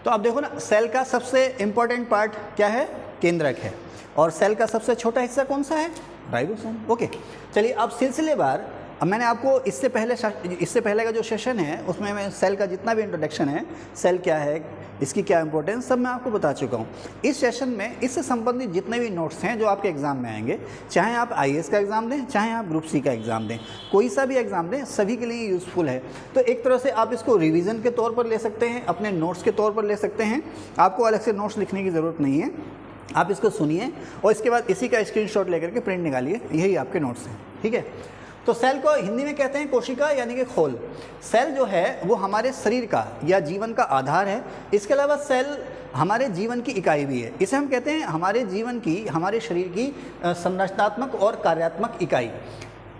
तो अब देखो ना, सेल का सबसे इंपॉर्टेंट पार्ट क्या है? केंद्रक है। और सेल का सबसे छोटा हिस्सा कौन सा है? राइबोसोम। ओके, चलिए अब सिलसिलेवार, अब मैंने आपको इससे पहले का जो सेशन है उसमें मैं सेल का जितना भी इंट्रोडक्शन है, सेल क्या है, इसकी क्या इंपॉर्टेंस, सब मैं आपको बता चुका हूँ। इस सेशन में इससे संबंधित जितने भी नोट्स हैं जो आपके एग्जाम में आएंगे, चाहे आप आईएएस का एग्ज़ाम दें, चाहे आप ग्रुप सी का एग्ज़ाम दें, कोई सा भी एग्ज़ाम दें, सभी के लिए यूज़फुल है। तो एक तरह से आप इसको रिवीजन के तौर पर ले सकते हैं, अपने नोट्स के तौर पर ले सकते हैं। आपको अलग से नोट्स लिखने की ज़रूरत नहीं है, आप इसको सुनिए और इसके बाद इसी का स्क्रीनशॉट लेकर के प्रिंट निकालिए, यही आपके नोट्स हैं। ठीक है, तो सेल को हिंदी में कहते हैं कोशिका यानी कि खोल। सेल जो है वो हमारे शरीर का या जीवन का आधार है। इसके अलावा सेल हमारे जीवन की इकाई भी है। इसे हम कहते हैं हमारे जीवन की, हमारे शरीर की संरचनात्मक और कार्यात्मक इकाई।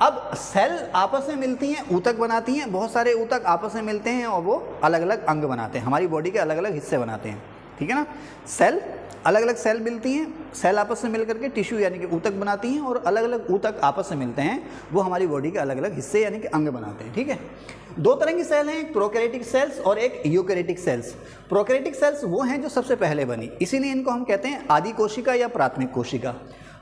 अब सेल आपस में मिलती हैं, ऊतक बनाती हैं, बहुत सारे ऊतक आपस में मिलते हैं और वो अलग अलग अंग बनाते हैं, हमारी बॉडी के अलग अलग हिस्से बनाते हैं। ठीक है ना, सेल अलग अलग सेल मिलती हैं, सेल आपस में मिल करके टिश्यू यानी कि ऊतक बनाती हैं, और अलग अलग ऊतक आपस में मिलते हैं, वो हमारी बॉडी के अलग अलग हिस्से यानी कि अंग बनाते हैं। ठीक है, दो तरह की सेल हैं, एक प्रोकैरियोटिक सेल्स और एक यूकैरियोटिक सेल्स। प्रोकैरियोटिक सेल्स वो हैं जो सबसे पहले बनी, इसीलिए इनको हम कहते हैं आदि कोशिका या प्राथमिक कोशिका।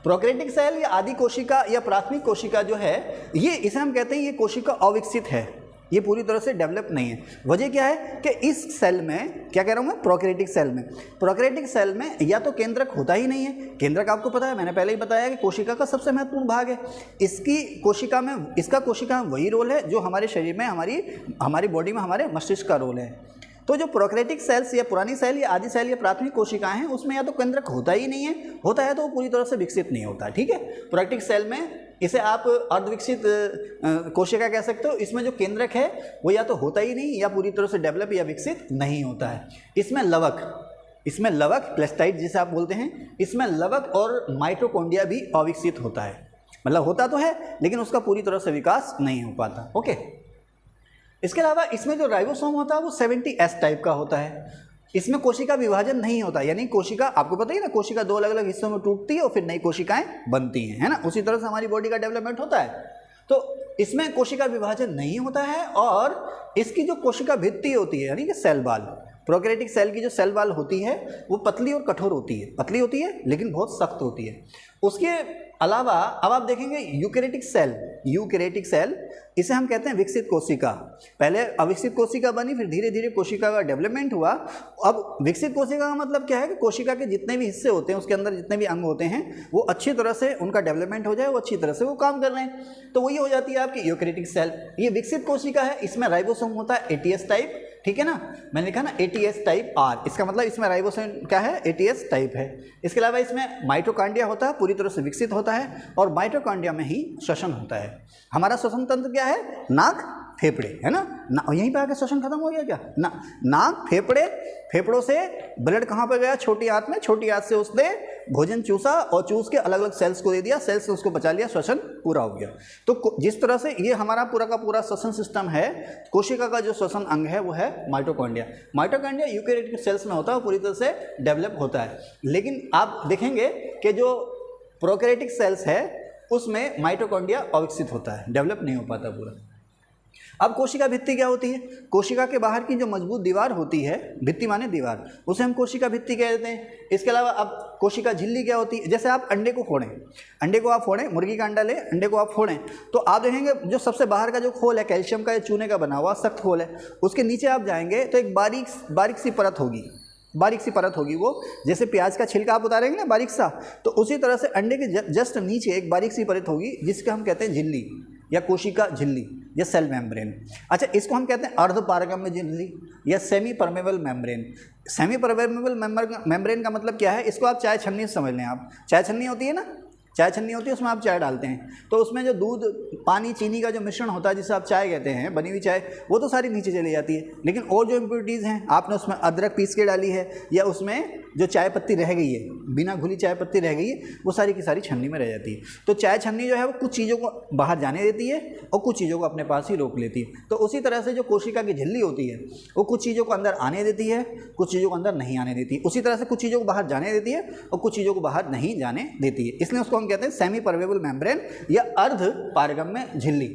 प्रोकैरियोटिक सेल या आदि कोशिका या प्राथमिक कोशिका जो है, ये इसे हम कहते हैं ये कोशिका अविकसित है, ये पूरी तरह से डेवलप नहीं है। वजह क्या है कि इस सेल में, क्या कह रहा हूँ मैं, प्रोकैरियोटिक सेल में या तो केंद्रक होता ही नहीं है। केंद्रक आपको पता है, मैंने पहले ही बताया कि कोशिका का सबसे महत्वपूर्ण भाग है। इसका कोशिका में वही रोल है जो हमारे शरीर में, हमारी बॉडी में हमारे मस्तिष्क का रोल है। तो जो प्रोकैरियोटिक सेल्स या पुरानी सेल या आदि सेल या प्राथमिक कोशिकाएं हैं, उसमें या तो केंद्रक होता ही नहीं है, होता है तो वो पूरी तरह से विकसित नहीं होता। ठीक है, प्रोकैरियोटिक सेल में इसे आप अर्धविकसित कोशिका कह सकते हो। इसमें जो केंद्रक है वो या तो होता ही नहीं या पूरी तरह से डेवलप या विकसित नहीं होता है। इसमें लवक प्लेस्टाइड जिसे आप बोलते हैं, इसमें लवक और माइटोकॉन्ड्रिया भी अविकसित होता है, मतलब होता तो है लेकिन उसका पूरी तरह से विकास नहीं हो पाता। ओके, इसके अलावा इसमें जो राइबोसोम होता है वो 70S टाइप का होता है। इसमें कोशिका विभाजन नहीं होता, यानी कोशिका, आपको पता ही ना, कोशिका दो अलग अलग हिस्सों में टूटती है और फिर नई कोशिकाएं बनती हैं, है ना। उसी तरह से हमारी बॉडी का डेवलपमेंट होता है। तो इसमें कोशिका विभाजन नहीं होता है और इसकी जो कोशिका भित्ति होती है यानी कि सेल वॉल, प्रोकैरियोटिक सेल की जो सेल वॉल होती है वो पतली और कठोर होती है, पतली होती है लेकिन बहुत सख्त होती है। उसके अलावा अब आप देखेंगे यूकैरियोटिक सेल, इसे हम कहते हैं विकसित कोशिका। पहले अविकसित कोशिका बनी, फिर धीरे धीरे कोशिका का डेवलपमेंट हुआ। अब विकसित कोशिका का मतलब क्या है कि कोशिका के जितने भी हिस्से होते हैं, उसके अंदर जितने भी अंग होते हैं, वो अच्छी तरह से उनका डेवलपमेंट हो जाए, वो अच्छी तरह से वो काम कर रहे हैं, तो वही हो जाती है आपकी यूकैरियोटिक सेल। ये विकसित कोशिका है, इसमें राइबोसोम होता है ATS टाइप। ठीक है ना, मैंने लिखा ना ATS टाइप R, इसका मतलब इसमें राइबोसोम क्या है, ATS टाइप है। इसके अलावा इसमें माइटोकॉन्ड्रिया होता है, पूरी तरह से विकसित होता है, और माइटोकॉन्ड्रिया में ही श्वसन होता है। हमारा श्वसन तंत्र क्या है, नाक फेफड़े, है ना, यहीं पे आके श्वसन खत्म हो गया क्या, नाक फेफड़े, फेफड़ों से ब्लड कहाँ पर गया, छोटी आंत में, छोटी आंत से उसने भोजन चूसा और चूस के अलग अलग सेल्स को दे दिया, सेल्स ने उसको बचा लिया, श्वसन पूरा हो गया। तो जिस तरह से ये हमारा पूरा का पूरा श्वसन सिस्टम है, कोशिका का जो श्वसन अंग है वो है माइटोकॉन्ड्रिया यूकैरियोटिक सेल्स में होता है, पूरी तरह से डेवलप होता है। लेकिन आप देखेंगे कि जो प्रोकैरियोटिक सेल्स है उसमें माइटोकॉन्ड्रिया अविकसित होता है, डेवलप नहीं हो पाता पूरा। अब कोशिका भित्ति क्या होती है, कोशिका के बाहर की जो मजबूत दीवार होती है, भित्ति माने दीवार, उसे हम कोशिका भित्ति कह देते हैं। इसके अलावा अब कोशिका झिल्ली क्या होती है, जैसे आप अंडे को फोड़ें, मुर्गी का अंडा लें, अंडे को आप फोड़ें, तो आप देखेंगे जो सबसे बाहर का जो खोल है, कैल्शियम का या चूने का बना हुआ सख्त खोल है, उसके नीचे आप जाएंगे तो एक बारीक सी परत होगी, वो जैसे प्याज का छिलका आप उतारेंगे ना बारीक सा, तो उसी तरह से अंडे के जस्ट नीचे एक बारीक सी परत होगी जिसके हम कहते हैं झिल्ली या कोशिका झिल्ली या सेल मेम्ब्रेन। अच्छा, इसको हम कहते हैं अर्धपारगम्य झिल्ली या semi permeable membrane. Semi permeable membrane का मतलब क्या है, इसको आप चाय छन्नी से समझ लें। आप चाय छन्नी होती है ना, चाय छन्नी होती है, उसमें आप चाय डालते हैं, तो उसमें जो दूध, पानी, चीनी का जो मिश्रण होता है जिसे आप चाय कहते हैं, बनी हुई चाय, वो तो सारी नीचे चली जाती है। लेकिन और जो इम्प्योरिटीज़ हैं, आपने उसमें अदरक पीस के डाली है या उसमें जो चाय पत्ती रह गई है, बिना घुली चाय पत्ती रह गई है, वो सारी की सारी छन्नी में रह जाती है। तो चाय छन्नी जो है वो कुछ चीज़ों को बाहर जाने देती है और कुछ चीज़ों को अपने पास ही रोक लेती है। तो उसी तरह से जो कोशिका की झिल्ली होती है वो कुछ चीज़ों को अंदर आने देती है, कुछ चीज़ों को अंदर नहीं आने देती है। उसी तरह से कुछ चीज़ों को बाहर जाने देती है और कुछ चीज़ों को बाहर नहीं जाने देती है, इसलिए उसको हम कहते हैं सेमी परमेबल मेम्ब्रेन या अर्ध पारगम्य झिल्ली।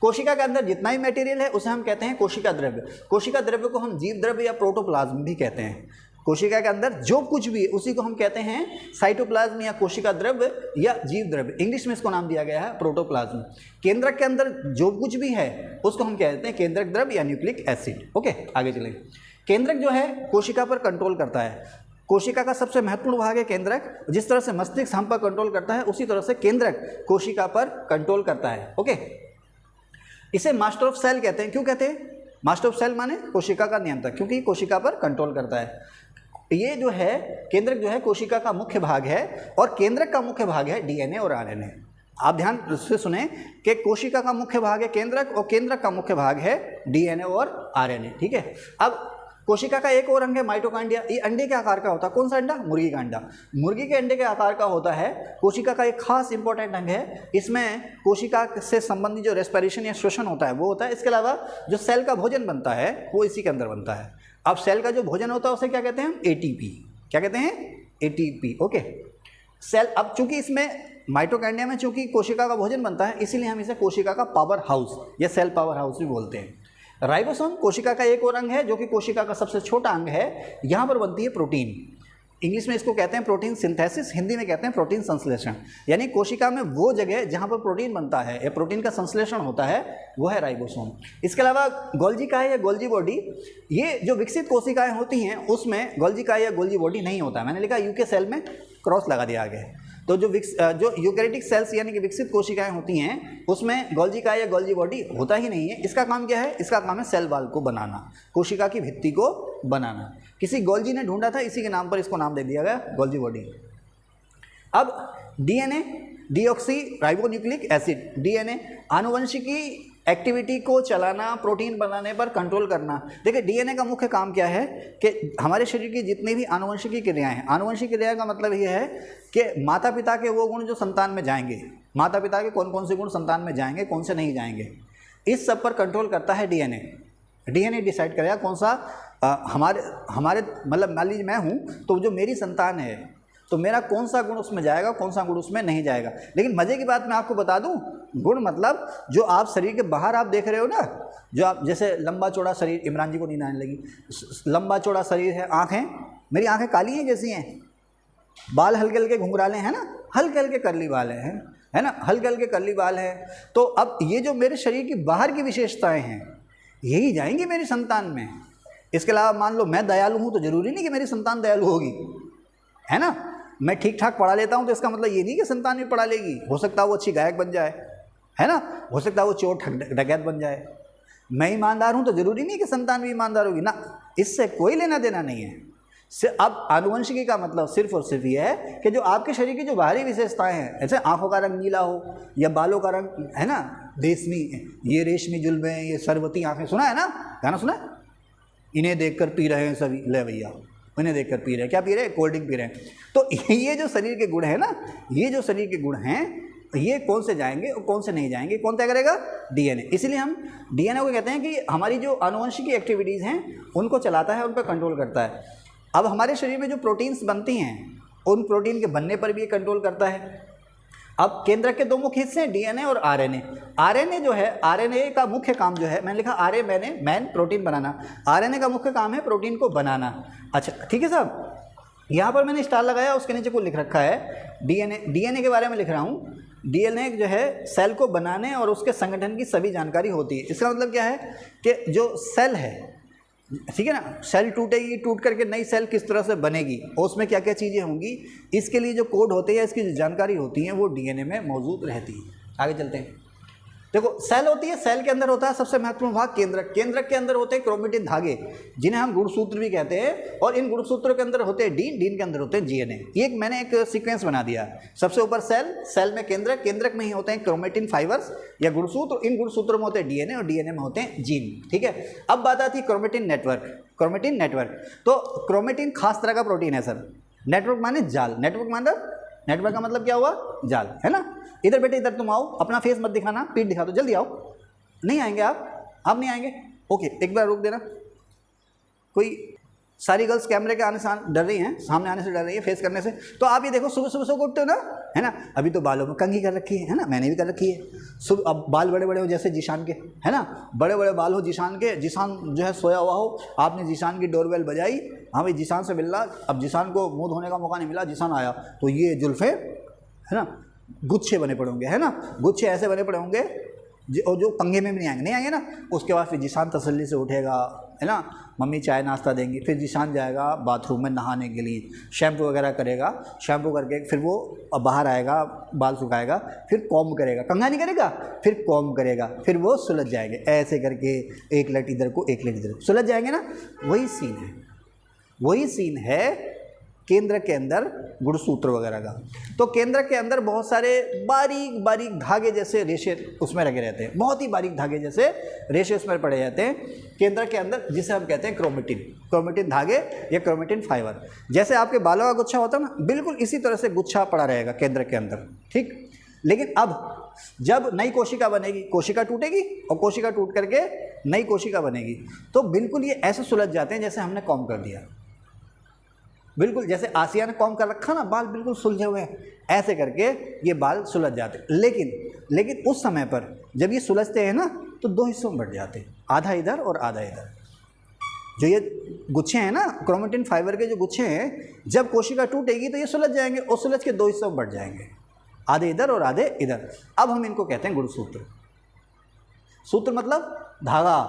कोशिका के अंदर जितना भी मटेरियल है उसे हम कहते हैं कोशिका द्रव्य। कोशिका द्रव्य को हम जीव द्रव्य या प्रोटोप्लाज्म भी कहते हैं। कोशिका के अंदर जो कुछ भी है उसी को हम कहते हैं साइटोप्लाज्म या कोशिका द्रव्य या जीव द्रव्य, इंग्लिश में इसको नाम दिया गया है प्रोटोप्लाज्म। केंद्रक के अंदर जो कुछ भी है उसको हम कहते हैं केंद्रक द्रव्य या न्यूक्लिक एसिड। ओके, आगे चलें। केंद्रक जो है कोशिका पर कंट्रोल करता है। कोशिका का सबसे महत्वपूर्ण भाग है केंद्रक। जिस तरह से मस्तिष्क हम पर कंट्रोल करता है उसी तरह से केंद्रक कोशिका पर कंट्रोल करता है। ओके, इसे मास्टर ऑफ सेल कहते हैं। क्यों कहते हैं मास्टर ऑफ सेल? माने कोशिका का नियंत्रक, क्योंकि कोशिका पर कंट्रोल करता है। ये जो है केंद्रक जो है कोशिका का मुख्य भाग है और केंद्रक का मुख्य भाग है डीएनए और आरएनए। आप ध्यान से सुने कि कोशिका का मुख्य भाग है केंद्रक और केंद्रक का मुख्य भाग है डीएनए और आरएनए। ठीक है, अब कोशिका का एक और अंग है माइटोकॉन्ड्रिया। ये अंडे के आकार का होता है। कौन सा अंडा? मुर्गी का अंडा। मुर्गी के अंडे के आकार का होता है। कोशिका का एक खास इंपॉर्टेंट अंग है। इसमें कोशिका से संबंधित जो रेस्पिरेशन या श्वसन होता है वो होता है। इसके अलावा जो सेल का भोजन बनता है वो इसी के अंदर बनता है। अब सेल का जो भोजन होता है उसे क्या कहते हैं हम? एटीपी। क्या कहते हैं? एटीपी। ओके, सेल, अब चूंकि इसमें माइटोकॉन्ड्रिया में चूंकि कोशिका का भोजन बनता है इसीलिए हम इसे कोशिका का पावर हाउस या सेल पावर हाउस भी बोलते हैं। राइबोसोम कोशिका का एक और अंग है जो कि कोशिका का सबसे छोटा अंग है। यहाँ पर बनती है प्रोटीन। इंग्लिश में इसको कहते हैं प्रोटीन सिंथेसिस, हिंदी में कहते हैं प्रोटीन संश्लेषण। यानी कोशिका में वो जगह जहाँ पर प्रोटीन बनता है या प्रोटीन का संश्लेषण होता है वो है राइबोसोम। इसके अलावा गोल्जी काय या गोल्जी बॉडी, ये जो विकसित कोशिकाएं होती हैं उसमें गोल्जी काय या गोल्जी बॉडी नहीं होता है। मैंने लिखा यूके सेल में क्रॉस लगा दिया आगे। तो जो यूकैरियोटिक सेल्स यानी कि विकसित कोशिकाएं होती हैं उसमें गोल्जी काय या गोल्जी बॉडी होता ही नहीं है। इसका काम क्या है? इसका काम है सेल वॉल को बनाना, कोशिका की भित्ति को बनाना। किसी गोल्जी ने ढूंढा था, इसी के नाम पर इसको नाम दे दिया गया गोल्जी बॉडी। अब DNA, deoxyribonucleic acid. DNA आनुवंशिकी एक्टिविटी को चलाना, प्रोटीन बनाने पर कंट्रोल करना। देखिए डीएनए का मुख्य काम क्या है कि हमारे शरीर की जितनी भी आनुवंशिकी क्रियाएं हैं, आनुवंशिक क्रिया का मतलब ये है कि माता पिता के वो गुण जो संतान में जाएंगे, माता पिता के कौन कौन से गुण संतान में जाएंगे, कौन से नहीं जाएंगे, इस सब पर कंट्रोल करता है डीएनए। डीएनए डिसाइड करेगा कौन सा हमारे मतलब मान लीजिए मैं हूँ तो जो मेरी संतान है तो मेरा कौन सा गुण उसमें जाएगा, कौन सा गुण उसमें नहीं जाएगा। लेकिन मज़े की बात मैं आपको बता दूं, गुण मतलब जो आप शरीर के बाहर आप देख रहे हो ना, जो आप जैसे लंबा चौड़ा शरीर, इमरान जी को नींद आने लगी, लंबा चौड़ा शरीर है, आँखें, मेरी आँखें काली हैं जैसी हैं, बाल हल्के हल्के घुंघराले हैं ना, हल्के हल्के करली बाल हैं, है ना, हल्के हल्के करली बाल हैं। तो अब ये जो मेरे शरीर की बाहर की विशेषताएँ हैं यही जाएंगी मेरी संतान में। इसके अलावा मान लो मैं दयालु हूँ तो ज़रूरी नहीं कि मेरी संतान दयालु होगी, है ना। मैं ठीक ठाक पढ़ा लेता हूँ तो इसका मतलब ये नहीं कि संतान भी पढ़ा लेगी। हो सकता है वो अच्छी गायक बन जाए, है ना, हो सकता है वो चोर डकैत बन जाए। मैं ईमानदार हूँ तो ज़रूरी नहीं कि संतान भी ईमानदार होगी ना, इससे कोई लेना देना नहीं है। अब आनुवंशिकी का मतलब सिर्फ और सिर्फ ये है कि जो आपके शरीर की जो बाहरी विशेषताएं हैं, जैसे आंखों का रंग नीला हो या बालों का रंग, है ना, रेशमी, ये रेशमी जुल्बें, ये सरबती आंखें, सुना है ना गाना, सुना है, इन्हें देखकर पी रहे हैं सभी, ले भैया इन्हें देखकर पी रहे हैं, क्या पी रहे हैं, कोल्ड ड्रिंक पी रहे हैं। तो ये जो शरीर के गुण हैं ना, ये जो शरीर के गुण हैं ये कौन से जाएंगे और कौन से नहीं जाएंगे, कौन तय करेगा? डीएनए। इसीलिए हम डीएनए को कहते हैं कि हमारी जो आनुवंशिकी एक्टिविटीज़ हैं उनको चलाता है, उन पर कंट्रोल करता है। अब हमारे शरीर में जो प्रोटीन्स बनती हैं उन प्रोटीन के बनने पर भी ये कंट्रोल करता है। अब केंद्रक के दो मुख्य हिस्से हैं, डीएनए और आरएनए। आरएनए जो है, आरएनए का मुख्य काम जो है, मैंने लिखा आरए मैंने मैन प्रोटीन बनाना, आरएनए का मुख्य काम है प्रोटीन को बनाना। अच्छा ठीक है साहब, यहाँ पर मैंने स्टार लगाया, उसके नीचे को लिख रखा है डीएनए। डीएनए के बारे में लिख रहा हूँ। डीएनए जो है सेल को बनाने और उसके संगठन की सभी जानकारी होती है। इसका मतलब क्या है कि जो सेल है, ठीक है ना, सेल टूटेगी, टूट करके नई सेल किस तरह से बनेगी और उसमें क्या क्या चीज़ें होंगी, इसके लिए जो कोड होते हैं, इसकी जो जानकारी होती है वो डीएनए में मौजूद रहती है। आगे चलते हैं। देखो सेल होती है, सेल के अंदर होता है सबसे महत्वपूर्ण भाग केंद्रक। केंद्रक के अंदर होते हैं क्रोमेटिन धागे, जिन्हें हम गुणसूत्र भी कहते हैं, और इन गुणसूत्रों के अंदर होते हैं डीन, डीन के अंदर होते हैं जीएनए। ये मैंने एक सीक्वेंस बना दिया। सबसे ऊपर सेल, सेल में केंद्रक, केंद्रक में ही होते हैं क्रोमेटिन फाइबर्स या गुणसूत्र, इन गुणसूत्रों में होते हैं डीएनए और डीएनए में होते हैं जीन। ठीक है, अब बात आती है क्रोमेटिन नेटवर्क। क्रोमेटिन नेटवर्क, तो क्रोमेटिन खास तरह का प्रोटीन है सर। नेटवर्क माने जाल, नेटवर्क का मतलब क्या हुआ? जाल, है ना। इधर बेटे, इधर तुम आओ, अपना फेस मत दिखाना, पीठ दिखा दो, जल्दी आओ। नहीं आएंगे आप नहीं आएंगे, ओके, एक बार रोक देना। कोई सारी गर्ल्स कैमरे के आने से डर रही हैं, सामने आने से डर रही है, फेस करने से। तो आप ये देखो सुबह सुबह सो उठते हो ना, है ना, अभी तो बालों में कंघी कर रखी है ना, मैंने भी कर रखी है। सुबह अब बाल बड़े बड़े हो जैसे जीशान के, है ना, बड़े बड़े बाल हो जीशान के, जीशान जो है सोया हुआ हो, आपने जीशान की डोरबेल बजाई, हाँ भाई जीशान से मिल रहा, अब जीशान को मुँह धोने का मौका नहीं मिला, जीशान आया तो ये जुल्फे, है ना, गुच्छे बने पड़े होंगे, है ना, गुच्छे ऐसे बने पड़े होंगे और जो पंगे में भी नहीं आएंगे ना। उसके बाद फिर जीशान तसल्ली से उठेगा, है ना, मम्मी चाय नाश्ता देंगी, फिर जीशान जाएगा बाथरूम में नहाने के लिए, शैम्पू वगैरह करेगा, शैम्पू करके फिर वो बाहर आएगा, बाल सुखाएगा, फिर कॉम्ब करेगा, कंघा नहीं करेगा, फिर कॉम्ब करेगा, फिर वो सुलझ जाएंगे ऐसे करके, एक लट इधर को एक लट इधर, सुलझ जाएंगे ना। वही सीन है, वही सीन है केंद्र के अंदर गुणसूत्र वगैरह का। तो केंद्र के अंदर बहुत सारे बारीक बारीक धागे जैसे रेशे उसमें लगे रहते हैं, बहुत ही बारीक धागे जैसे रेशे उसमें पड़े जाते हैं केंद्र के अंदर, जिसे हम कहते हैं क्रोमेटिन, क्रोमेटिन धागे या क्रोमेटिन फाइबर। जैसे आपके बालों का गुच्छा होता है ना, बिल्कुल इसी तरह से गुच्छा पड़ा रहेगा केंद्र के अंदर, ठीक। लेकिन अब जब नई कोशिका बनेगी, कोशिका टूटेगी और कोशिका टूट करके नई कोशिका बनेगी, तो बिल्कुल ये ऐसे सुलझ जाते हैं जैसे हमने कॉम्ब कर दिया, बिल्कुल जैसे आसिया ने कॉम्ब कर रखा ना, बाल बिल्कुल सुलझे हुए हैं, ऐसे करके ये बाल सुलझ जाते हैं। लेकिन उस समय पर जब ये सुलझते हैं ना, तो दो हिस्सों में बढ़ जाते हैं, आधा इधर और आधा इधर। जो ये गुच्छे हैं ना, क्रोमेटिन फाइबर के जो गुच्छे हैं, जब कोशिका टूटेगी तो ये सुलझ जाएंगे और सुलझ के दो हिस्सों में बढ़ जाएंगे, आधे इधर और आधे इधर। अब हम इनको कहते हैं गुणसूत्र। सूत्र मतलब धागा,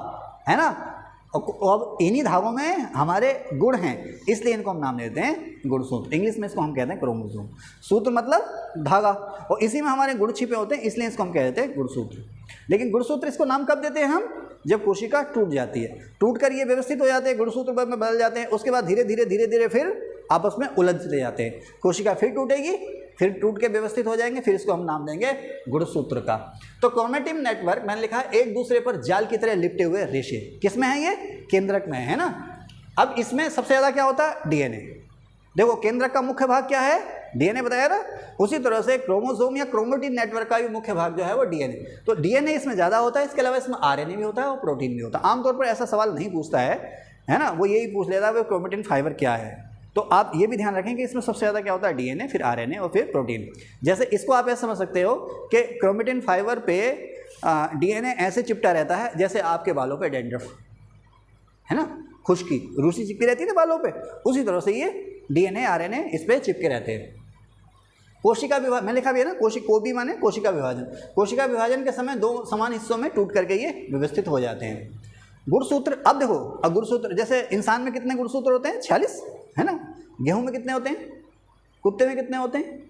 है ना। अब इन्हीं धागों में हमारे गुण हैं, इसलिए इनको हम नाम देते हैं गुणसूत्र। इंग्लिश में इसको हम कहते हैं क्रोमोसोम। सूत्र मतलब धागा, और इसी में हमारे गुण छिपे होते हैं, इसलिए इसको हम कह देते हैं गुणसूत्र। लेकिन गुणसूत्र इसको नाम कब देते हैं हम? जब कोशिका टूट जाती है, टूट कर ये व्यवस्थित हो जाते हैं, गुणसूत्र में बदल जाते हैं। उसके बाद धीरे धीरे फिर आपस में उलझते जाते हैं। कोशिका फिर टूटेगी, फिर टूट के व्यवस्थित हो जाएंगे, फिर इसको हम नाम देंगे गुणसूत्र का। तो क्रोमेटिन नेटवर्क मैंने लिखा है एक दूसरे पर जाल की तरह लिपटे हुए रेशे। किसमें है ये? केंद्रक में है ना। अब इसमें सबसे ज़्यादा क्या होता है? डीएनए। देखो केंद्रक का मुख्य भाग क्या है? डीएनए बताया ना। उसी तरह से क्रोमोसोम या क्रोमेटिन नेटवर्क का भी मुख्य भाग जो है वो डीएनए। तो डीएनए इसमें ज़्यादा होता है, इसके अलावा इसमें आरएनए भी होता है और प्रोटीन भी होता है। आमतौर पर ऐसा सवाल नहीं पूछता है ना, वो यही पूछ लेता है कि क्रोमेटिन फाइबर क्या है। तो आप ये भी ध्यान रखें कि इसमें सबसे ज़्यादा क्या होता है? डीएनए, फिर आरएनए और फिर प्रोटीन। जैसे इसको आप ऐसे समझ सकते हो कि क्रोमेटिन फाइबर पे डीएनए ऐसे चिपटा रहता है जैसे आपके बालों पे डैंड्रफ, है ना, खुश्की, रूसी चिपकी रहती है ना बालों पे, उसी तरह से ये डीएनए आरएनए इस पर चिपके रहते हैं। कोशिका विभाजन मैंने लिखा भी है ना, कोबी माने कोशिका विभाजन। कोशिका विभाजन के समय दो समान हिस्सों में टूट करके ये व्यवस्थित हो जाते हैं। गुणसूत्र, अब देखो, अब गुणसूत्र जैसे इंसान में कितने गुणसूत्र होते हैं? 46, है ना। गेहूं में कितने होते हैं? कुत्ते में कितने होते हैं?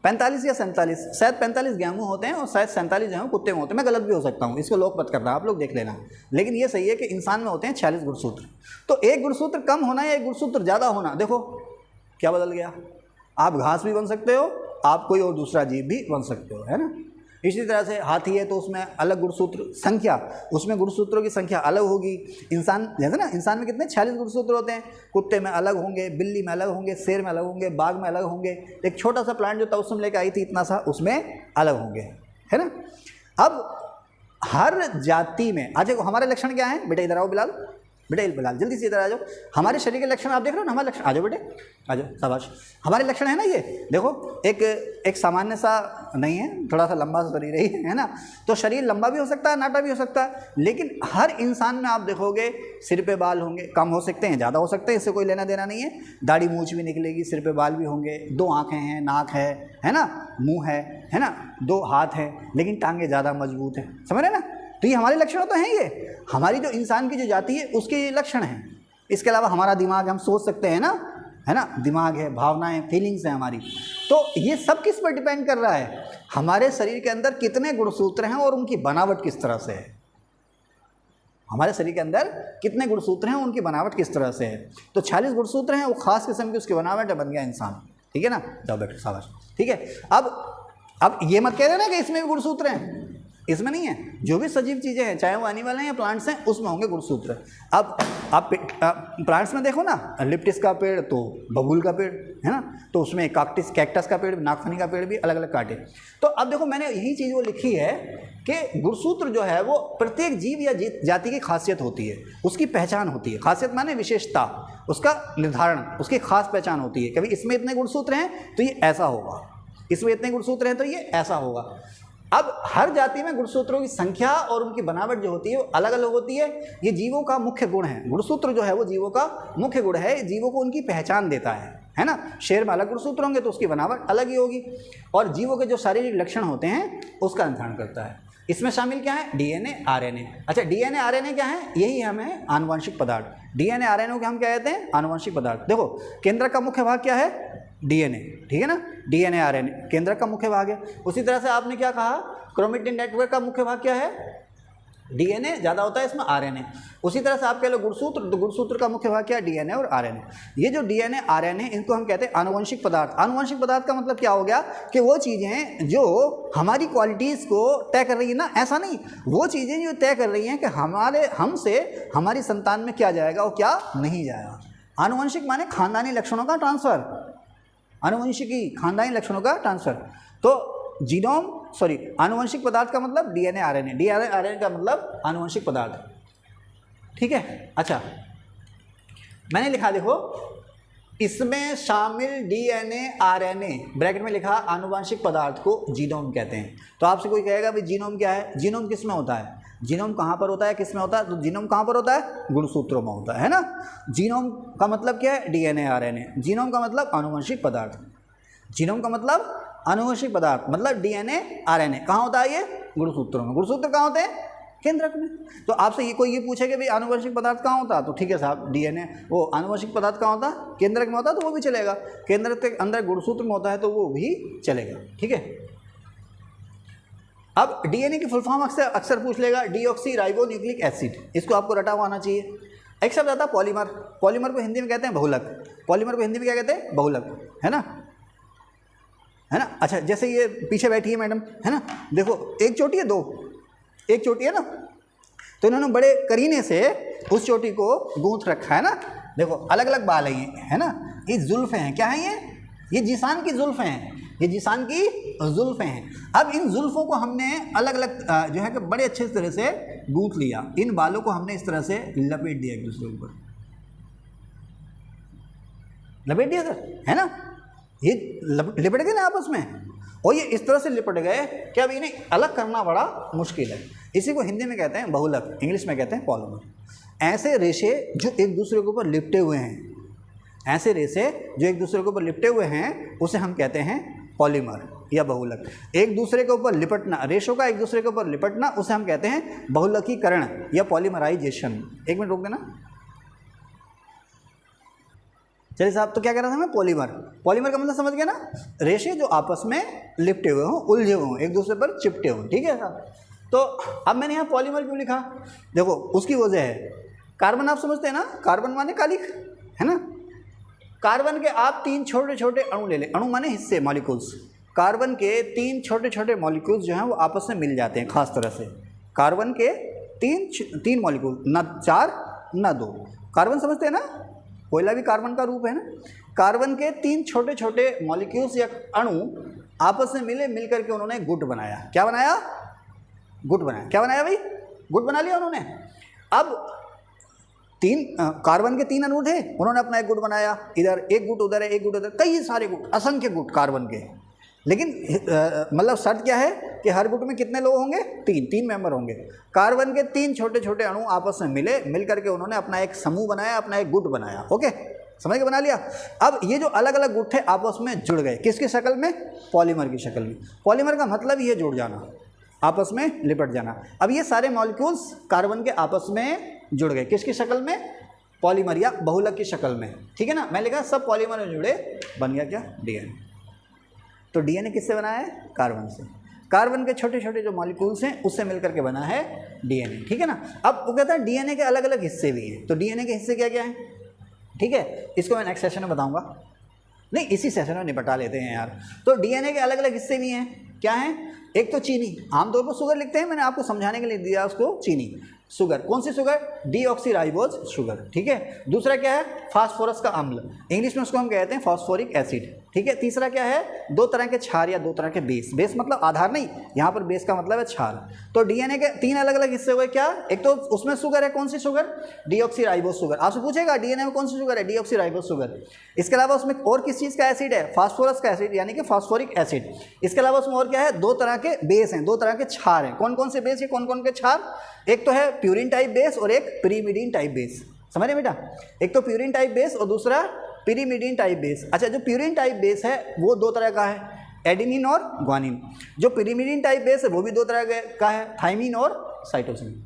45 या 47, शायद 45 गेहूं होते हैं और शायद 47 जो है कुत्ते में होते हैं। मैं गलत भी हो सकता हूँ, इसको लोग मत करना, आप लोग देख लेना। लेकिन ये सही है कि इंसान में होते हैं 46 गुणसूत्र। तो एक गुणसूत्र कम होना या एक गुणसूत्र ज़्यादा होना, देखो क्या बदल गया। आप घास भी बन सकते हो, आप कोई और दूसरा जीव भी बन सकते हो, है ना। इसी तरह से हाथी है तो उसमें अलग गुणसूत्र संख्या, उसमें गुणसूत्रों की संख्या अलग होगी। इंसान जैसे ना, इंसान में कितने 46 गुणसूत्र होते हैं, कुत्ते में अलग होंगे, बिल्ली में अलग होंगे, शेर में अलग होंगे, बाघ में अलग होंगे, एक छोटा सा प्लांट जो तबस्सुम लेकर आई थी इतना सा, उसमें अलग होंगे, है ना। अब हर जाति में, आज हमारे लक्षण क्या है? बेटा इधर आओ बिलाल, बेटा बिलाल जल्दी से इधर आ जाओ। हमारे शरीर के लक्षण आप देख रहे हो ना, हमारे लक्षण, आ जाओ बेटे, आ जाओ, शाबाश। हमारे लक्षण है ना ये, देखो एक सामान्य सा नहीं है, थोड़ा सा लंबा सा शरीर है ना। तो शरीर लंबा भी हो सकता है, नाटा भी हो सकता है, लेकिन हर इंसान में आप देखोगे सिर पे बाल होंगे, कम हो सकते हैं, ज़्यादा हो सकते हैं, इससे कोई लेना देना नहीं है। दाढ़ी मूंछ भी निकलेगी, सिर पे बाल भी होंगे, 2 आँखें हैं, नाक है ना, मुँह है ना, 2 हाथ हैं, लेकिन टांगे ज़्यादा मजबूत है, समझ रहे ना। तो ये हमारे लक्षण तो हैं, ये हमारी जो इंसान की जो जाति है उसके लक्षण हैं। इसके अलावा हमारा दिमाग, हम सोच सकते हैं ना, है ना, दिमाग है, भावनाएं, फीलिंग्स हैं हमारी। तो ये सब किस पर डिपेंड कर रहा है? हमारे शरीर के अंदर कितने गुणसूत्र हैं और उनकी बनावट किस तरह से है। हमारे शरीर के अंदर कितने गुणसूत्र हैं, उनकी बनावट किस तरह से है। तो 46 गुणसूत्र हैं, वो खास किस्म की उसकी बनावट है, बन गया इंसान, ठीक है ना। जाओ बैठो, शाबाश, ठीक है। अब ये मत कह देना कि इसमें भी गुणसूत्र हैं, इसमें नहीं है। जो भी सजीव चीज़ें हैं, चाहे वो एनिमल हैं या प्लांट्स हैं, उसमें होंगे गुणसूत्र। अब आप प्लांट्स में देखो ना, लिप्टिस का पेड़ तो बबूल का पेड़ है ना, तो उसमें कैक्टस का पेड़, नागफनी का पेड़ भी अलग अलग काटे। तो अब देखो मैंने यही चीज़ वो लिखी है कि गुणसूत्र जो है वो प्रत्येक जीव या जाति की खासियत होती है, उसकी पहचान होती है। खासियत माने विशेषता, उसका निर्धारण, उसकी खास पहचान होती है। कभी इसमें इतने गुणसूत्र हैं तो ये ऐसा होगा, इसमें इतने गुणसूत्र हैं तो ये ऐसा होगा। अब हर जाति में गुणसूत्रों की संख्या और उनकी बनावट जो होती है वो अलग अलग होती है। ये जीवों का मुख्य गुण है। गुणसूत्र जो है वो जीवों का मुख्य गुण है, जीवों को उनकी पहचान देता है ना। शेर में अलग गुणसूत्र होंगे तो उसकी बनावट अलग ही होगी, और जीवों के जो शारीरिक लक्षण होते हैं उसका निर्धारण करता है। इसमें शामिल क्या है? DNA, RNA. अच्छा, डीएनए आरएनए क्या है? यही हमें आनुवंशिक पदार्थ। डीएनए आरएनए को हम क्या कहते हैं? आनुवंशिक पदार्थ। देखो केंद्रक का मुख्य भाग क्या है? डीएनए, ठीक है ना। डीएनए आरएनए केंद्रक का मुख्य भाग है। उसी तरह से आपने क्या कहा, क्रोमेटिन नेटवर्क का मुख्य भाग क्या है? डीएनए ज़्यादा होता है इसमें, आरएनए। उसी तरह से आप कह लो गुणसूत्र, तो गुणसूत्र का मुख्य भाग क्या है? डीएनए और आरएनए। ये जो डीएनए आरएनए, इनको हम कहते हैं आनुवंशिक पदार्थ। आनुवंशिक पदार्थ का मतलब क्या हो गया कि वो चीज़ें जो हमारी क्वालिटीज़ को तय कर रही है ना, ऐसा नहीं, वो चीज़ें जो तय कर रही हैं कि हमसे हमारी संतान में क्या जाएगा और क्या नहीं जाएगा। आनुवंशिक माने खानदानी लक्षणों का ट्रांसफ़र, आनुवंशिकी खानदानी लक्षणों का ट्रांसफ़र। तो आनुवंशिक पदार्थ का मतलब डीएनए आरएनए, डीएनए आरएनए का मतलब आनुवंशिक पदार्थ, ठीक है। अच्छा, मैंने लिखा, देखो इसमें शामिल डीएनए आरएनए, ब्रैकेट में लिखा आनुवंशिक पदार्थ को जीनोम कहते हैं। तो आपसे कोई कहेगा भाई जीनोम क्या है? जीनोम किस में होता है? जीनोम कहाँ पर होता है, किस में होता है? तो जीनोम कहाँ पर होता है? गुणसूत्रों में होता है ना। जीनोम का मतलब क्या है? DNA RNA. जीनोम का मतलब आनुवंशिक पदार्थ। जीनोम का मतलब आनुवंशिक पदार्थ, मतलब डीएनए आरएनए। कहाँ होता है ये? गुणसूत्रों में। गुणसूत्र कहाँ होते हैं? केंद्रक में। तो आपसे कोई ये पूछे कि भाई आनुवंशिक पदार्थ कहाँ होता है, तो ठीक है साहब, डीएनए, वो आनुवंशिक पदार्थ कहाँ होता है? केंद्रक में होता है, तो वो भी चलेगा। केंद्रक के अंदर गुणसूत्र में होता है तो वो भी चलेगा, ठीक है। अब डीएनए की फुल फॉर्म अक्सर पूछ लेगा, डीऑक्सी राइबो न्यूक्लिक एसिड। इसको आपको रटा हुआ आना चाहिए। एक शब्द आता है पॉलीमर। पॉलीमर को हिंदी में कहते हैं बहुलक। पॉलीमर को हिंदी में क्या कहते हैं? बहुलक, है ना, है ना। अच्छा, जैसे ये पीछे बैठी है मैडम, है ना, देखो एक चोटी है, दो, एक चोटी है ना, तो इन्होंने बड़े करीने से उस चोटी को गूंथ रखा है ना। देखो अलग अलग बाल हैं ये, है ना, ये जुल्फ़ें हैं। क्या है ये जिसान की जुल्फ़ें हैं, ये जिसान की जुल्फ़ें हैं। अब इन जुल्फ़ों को हमने अलग अलग जो है कि बड़े अच्छे तरह से गूंथ लिया। इन बालों को हमने इस तरह से लपेट दिया एक दूसरे के ऊपर, लपेट दिया सर, है ना। ये लिपट गए ना आपस में, और ये इस तरह से लिपट गए कि अब इन्हें अलग करना बड़ा मुश्किल है। इसी को हिंदी में कहते हैं बहुलक, इंग्लिश में कहते हैं पॉलीमर। ऐसे रेशे जो एक दूसरे के ऊपर लिपटे हुए हैं, ऐसे रेशे जो एक दूसरे के ऊपर लिपटे हुए हैं, उसे हम कहते हैं पॉलीमर या बहुलक। एक दूसरे के ऊपर लिपटना, रेशों का एक दूसरे के ऊपर लिपटना, उसे हम कहते हैं बहुलकीकरण या पॉलीमराइजेशन। एक मिनट रोक देना। चलिए साहब, तो क्या कह रहा था मैं? पॉलीमर। पॉलीमर का मतलब समझ गया ना, रेशे जो आपस में लिपटे हुए हों, उलझे हुए हों, एक दूसरे पर चिपटे हों, ठीक है साहब। तो अब मैंने यहाँ पॉलीमर क्यों लिखा? देखो उसकी वजह है, कार्बन आप समझते हैं ना, कार्बन माने कालिक, है ना। कार्बन के आप 3 छोटे छोटे अणु ले लें, अणु माने हिस्से, मॉलिक्यूल्स। कार्बन के 3 छोटे छोटे मॉलिक्यूल्स जो हैं वो आपस में मिल जाते हैं खास तरह से। कार्बन के 3 मॉलिक्यूल, ना 4 ना 2। कार्बन समझते हैं ना, कोयला भी कार्बन का रूप है ना। कार्बन के 3 छोटे छोटे मॉलिक्यूल्स या अणु आपस में मिल करके उन्होंने गुट बनाया। क्या बनाया? गुट बनाया। क्या बनाया भाई? गुट बना लिया उन्होंने। अब कार्बन के 3 अणु थे, उन्होंने अपना एक गुट बनाया। इधर एक गुट, उधर है एक गुट, उधर कई सारे गुट, असंख्य गुट कार्बन के। लेकिन मतलब शर्त क्या है कि हर गुट में कितने लोग होंगे? 3 मेंबर होंगे। कार्बन के 3 छोटे छोटे अणु आपस में मिल करके उन्होंने अपना एक समूह बनाया, अपना एक गुट बनाया। ओके, समझ के बना लिया। अब ये जो अलग अलग गुट थे आपस में जुड़ गए, किसकी शक्ल में? पॉलीमर की शक्ल में। पॉलीमर का मतलब ही है जुड़ जाना, आपस में लिपट जाना। अब ये सारे मॉलिक्यूल्स कार्बन के आपस में जुड़ गए, किसकी शक्ल में? पॉलीमर या बहुलक की शक्ल में, ठीक है ना। मैं लिखा सब पॉलीमर में जुड़े, बन गया क्या? डीएनए। तो डीएनए किससे बना है? कार्बन से। कार्बन के छोटे छोटे जो मॉलिक्यूल्स हैं उससे मिलकर के बना है डीएनए, ठीक है ना। अब वो कहता है डीएनए के अलग अलग हिस्से भी हैं। तो डीएनए के हिस्से क्या क्या हैं? ठीक है, इसको मैं नेक्स्ट सेशन में बताऊंगा, नहीं इसी सेशन में निपटा लेते हैं यार। तो डीएनए के अलग अलग हिस्से भी हैं, क्या है? एक तो चीनी, आमतौर पर शुगर लिखते हैं, मैंने आपको समझाने के लिए दिया उसको चीनी, शुगर। कौन सी शुगर? डीऑक्सीराइबोज शुगर, ठीक है। दूसरा क्या है? फास्फोरस का अम्ल, इंग्लिश में उसको हम कहते हैं फास्फोरिक एसिड, ठीक है। तीसरा क्या है? दो तरह के क्षार या दो तरह के बेस, बेस मतलब आधार नहीं, यहाँ पर बेस का मतलब है क्षार। तो डीएनए के तीन अलग अलग हिस्से हुए, क्या? एक तो उसमें शुगर है, कौन सी शुगर? Deoxyribose sugar. आपसे पूछेगा डीएनए में कौन सी शुगर है? Deoxyribose sugar. इसके अलावा उसमें और किस चीज़ का एसिड है? फास्फोरस का एसिड, यानी कि फास्फोरिक एसिड। इसके अलावा उसमें और क्या है? दो तरह के बेस हैं, दो तरह के क्षार हैं। कौन कौन से बेस है, कौन कौन के क्षार? एक तो है प्यूरिन टाइप बेस और एक पिरीमिडीन टाइप बेस, समझ रहे बेटा? एक तो प्यूरिन टाइप बेस और दूसरा पिरीमिडीन टाइप बेस। अच्छा, जो प्यूरिन टाइप बेस है वो दो तरह का है, एडेनिन और ग्वानिन। जो पिरीमिडीन टाइप बेस है वो भी दो तरह का है, थाइमिन और साइटोसिन।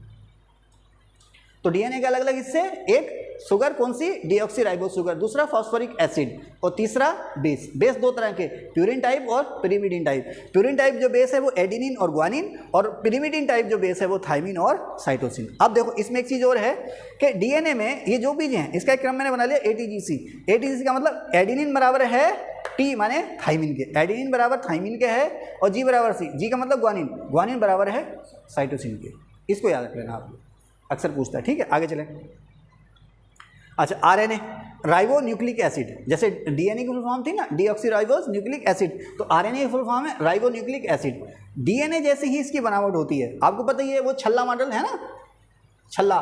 तो डीएनए के अलग अलग हिस्से, एक शुगर, कौन सी? डीऑक्सीराइबोज शुगर, दूसरा फास्फोरिक एसिड और तीसरा बेस। बेस दो तरह के, प्यूरिन टाइप और पिरीमिडीन टाइप। प्यूरिन टाइप जो बेस है वो एडेनिन और ग्वानिन, और पिरीमिडीन टाइप जो बेस है वो थाइमिन और साइटोसिन। अब देखो इसमें एक चीज़ और है कि डीएनए में ये जो बीज हैं इसका एक क्रम मैंने बना लिया एटीजीसी। एटीजीसी का मतलब एडेनिन बराबर है टी माने थाइमिन के, एडेनिन बराबर थाइमिन के है, और जी बराबर सी, जी का मतलब ग्वानिन, ग्वानिन बराबर है साइटोसिन के। इसको याद रख लेना, आप अक्सर पूछता है, ठीक है। आगे चलें। अच्छा, आरएनए, राइबो न्यूक्लिक एसिड, जैसे डीएनए की फुल फॉर्म थी ना डीऑक्सीराइबोज न्यूक्लिक एसिड, तो आरएनए की फुल फॉर्म है राइबो न्यूक्लिक एसिड। डीएनए जैसे ही इसकी बनावट होती है, आपको पता ही है वो छल्ला मॉडल है ना, छल्ला,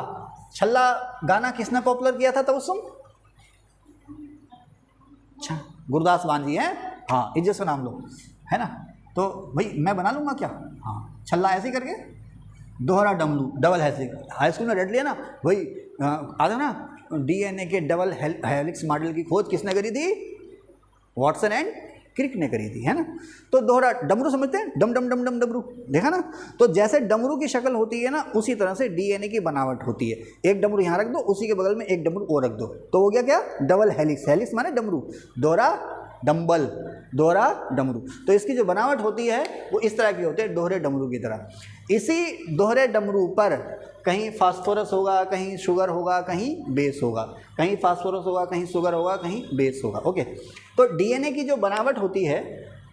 छल्ला गाना किसने पॉपुलर किया था? तब सुन, अच्छा गुरदास मान जी हैं, हाँ इज्जत से नाम लो, है ना। तो भाई मैं बना लूँगा क्या? हाँ, छल्ला ऐसे करके, दोहरा डमरू, डबल हेलिक्स, हाई स्कूल में रट लिया ना भाई, आता ना डीएनए के डबल हेलिक्स मॉडल की खोज किसने करी थी? वॉटसन एंड क्रिक ने करी थी, है ना। तो दोहरा डमरू समझते हैं, डम डम डम डम डमरू, देखा ना। तो जैसे डमरू की शक्ल होती है ना, उसी तरह से डीएनए की बनावट होती है। एक डमरू यहाँ रख दो, उसी के बगल में एक डमरू और रख दो, तो हो गया क्या? Double helix. हेलिक्स माने डमरू, दोहरा डम्बल, दोहरा डमरू। तो इसकी जो बनावट होती है वो इस तरह की होती है, दोहरे डमरू की तरह। इसी दोहरे डमरू पर कहीं फास्फोरस होगा, कहीं शुगर होगा, कहीं बेस होगा, कहीं फास्फोरस होगा, कहीं शुगर होगा, कहीं बेस होगा, ओके। तो डीएनए की जो बनावट होती है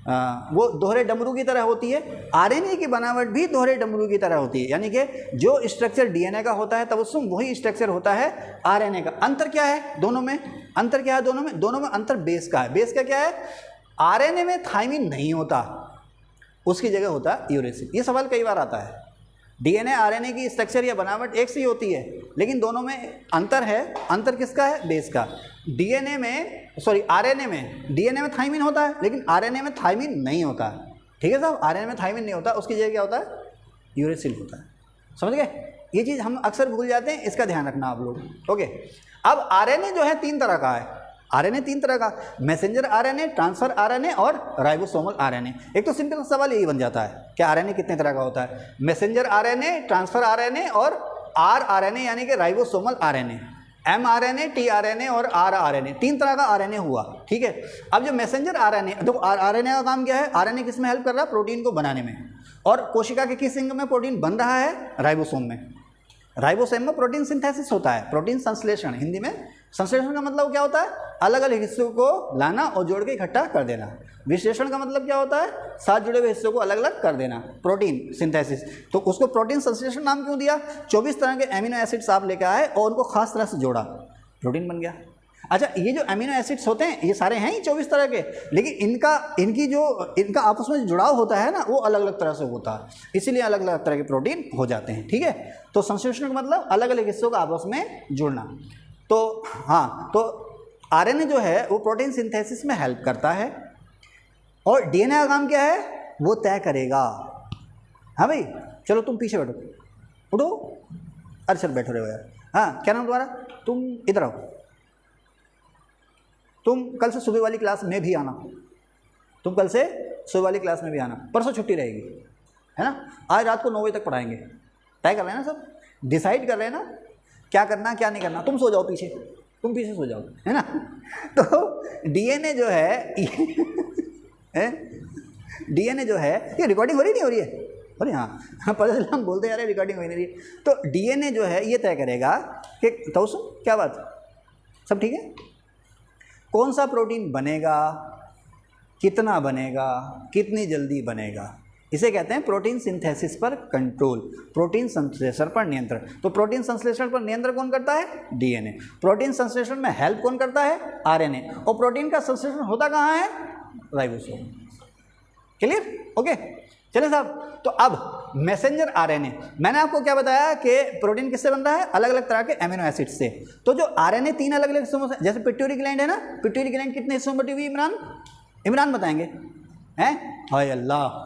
वो दोहरे डमरू की तरह होती है। आरएनए की बनावट भी दोहरे डमरू की तरह होती है, यानी कि जो स्ट्रक्चर डीएनए का होता है तब उसमें वही स्ट्रक्चर होता है आरएनए का। अंतर क्या है दोनों में? अंतर क्या है दोनों में? दोनों में अंतर बेस का है। बेस का क्या है? आरएनए में थाइमिन नहीं होता, उसकी जगह होता है यूरेसिल। ये सवाल कई बार आता है, डीएनए आरएनए की स्ट्रक्चर या बनावट एक सी होती है, लेकिन दोनों में अंतर है। अंतर किसका है? बेस का। डीएनए में, सॉरी आरएनए में, डीएनए में थाइमिन होता है, लेकिन आरएनए में थाइमिन नहीं होता, ठीक है साहब। आरएनए में थाइमिन नहीं होता, उसकी जगह क्या होता है? यूरेसिल होता है, समझ गए? ये चीज़ हम अक्सर भूल जाते हैं, इसका ध्यान रखना आप लोग, ओके। अब आरएनए जो है तीन तरह का है, आरएनए तीन तरह का, मैसेंजर आरएनए, ट्रांसफर आरएनए और राइबोसोमल आरएनए। एक तो सिंपल सवाल यही बन जाता है कि आरएनए कितने तरह का होता है? मैसेंजर आरएनए, ट्रांसफर आरएनए और आरएनए यानी कि राइबोसोमल आरएनए। एमआरएनए, टीआरएनए और आरआरएनए, तीन तरह का आरएनए हुआ, ठीक है। अब जो मैसेंजर आरएनए, देखो आरएनए का काम क्या है? आरएनए किस में हेल्प कर रहा है? प्रोटीन को बनाने में। और कोशिका के किस अंग में प्रोटीन बन रहा है? राइबोसोम में। राइबोसोम में प्रोटीन सिंथेसिस होता है, प्रोटीन संश्लेषण, हिंदी में संश्लेषण का मतलब क्या होता है? अलग अलग हिस्सों को लाना और जोड़ के इकट्ठा कर देना। विश्लेषण का मतलब क्या होता है? साथ जुड़े हुए हिस्सों को अलग अलग कर देना, प्रोटीन सिंथेसिस। तो उसको प्रोटीन संश्लेषण नाम क्यों दिया? 24 तरह के एमिनो एसिड्स आप लेकर आए और उनको खास तरह से जोड़ा, प्रोटीन बन गया। अच्छा, ये जो एमिनो एसिड्स होते हैं ये सारे हैं ही 24 तरह के, लेकिन इनका आपस में जुड़ाव होता है ना, वो अलग अलग तरह से होता है, इसीलिए अलग अलग तरह के प्रोटीन हो जाते हैं, ठीक है। तो संश्लेषण का मतलब अलग अलग हिस्सों का आपस में जुड़ना। तो हाँ, तो आरएनए जो है वो प्रोटीन सिंथेसिस में हेल्प करता है, और डीएनए का काम क्या है? वो तय करेगा। हाँ भाई, चलो तुम पीछे बैठो, उठो, अरे चल बैठो रहे हो यार। हाँ, क्या नाम तुम्हारा? तुम इधर आओ, तुम कल से सुबह वाली क्लास में भी आना, तुम कल से सुबह वाली क्लास में भी आना, परसों छुट्टी रहेगी, है ना। आज रात को 9 बजे तक पढ़ाएंगे, तय कर रहे हैं ना सब, डिसाइड कर रहे हैं ना क्या करना क्या नहीं करना। तुम सो जाओ पीछे, तुम पीछे सो जाओ, है ना। तो डीएनए जो है डीएनए जो है, ये रिकॉर्डिंग हो रही नहीं हो रही है? अरे हाँ, पता चला हम बोलते यार रिकॉर्डिंग हो नहीं रही है। तो डीएनए जो है ये तय करेगा कि तो सुन क्या बात, सब ठीक है, कौन सा प्रोटीन बनेगा, कितना बनेगा, कितनी जल्दी बनेगा, इसे कहते हैं प्रोटीन सिंथेसिस पर कंट्रोल, प्रोटीन संश्लेषण पर नियंत्रण। तो प्रोटीन संश्लेषण पर नियंत्रण कौन करता है? डीएनए। प्रोटीन संश्लेषण में हेल्प कौन करता है? आरएनए। और प्रोटीन का संश्लेषण होता कहाँ है? राइबोसोम। क्लियर? ओके, चलिए साहब, तो अब मैसेंजर आरएनए, मैंने आपको क्या बताया कि प्रोटीन किससे बन रहा है? अलग अलग तरह के अमीनो एसिड से। तो जो आरएनए 3 अलग अलग हिस्सों से, जैसे पिट्यूटरी ग्लैंड है ना, पिट्यूटरी ग्लैंड कितने हिस्सों में बटी हुई? इमरान बताएंगे हैं? हाय अल्लाह,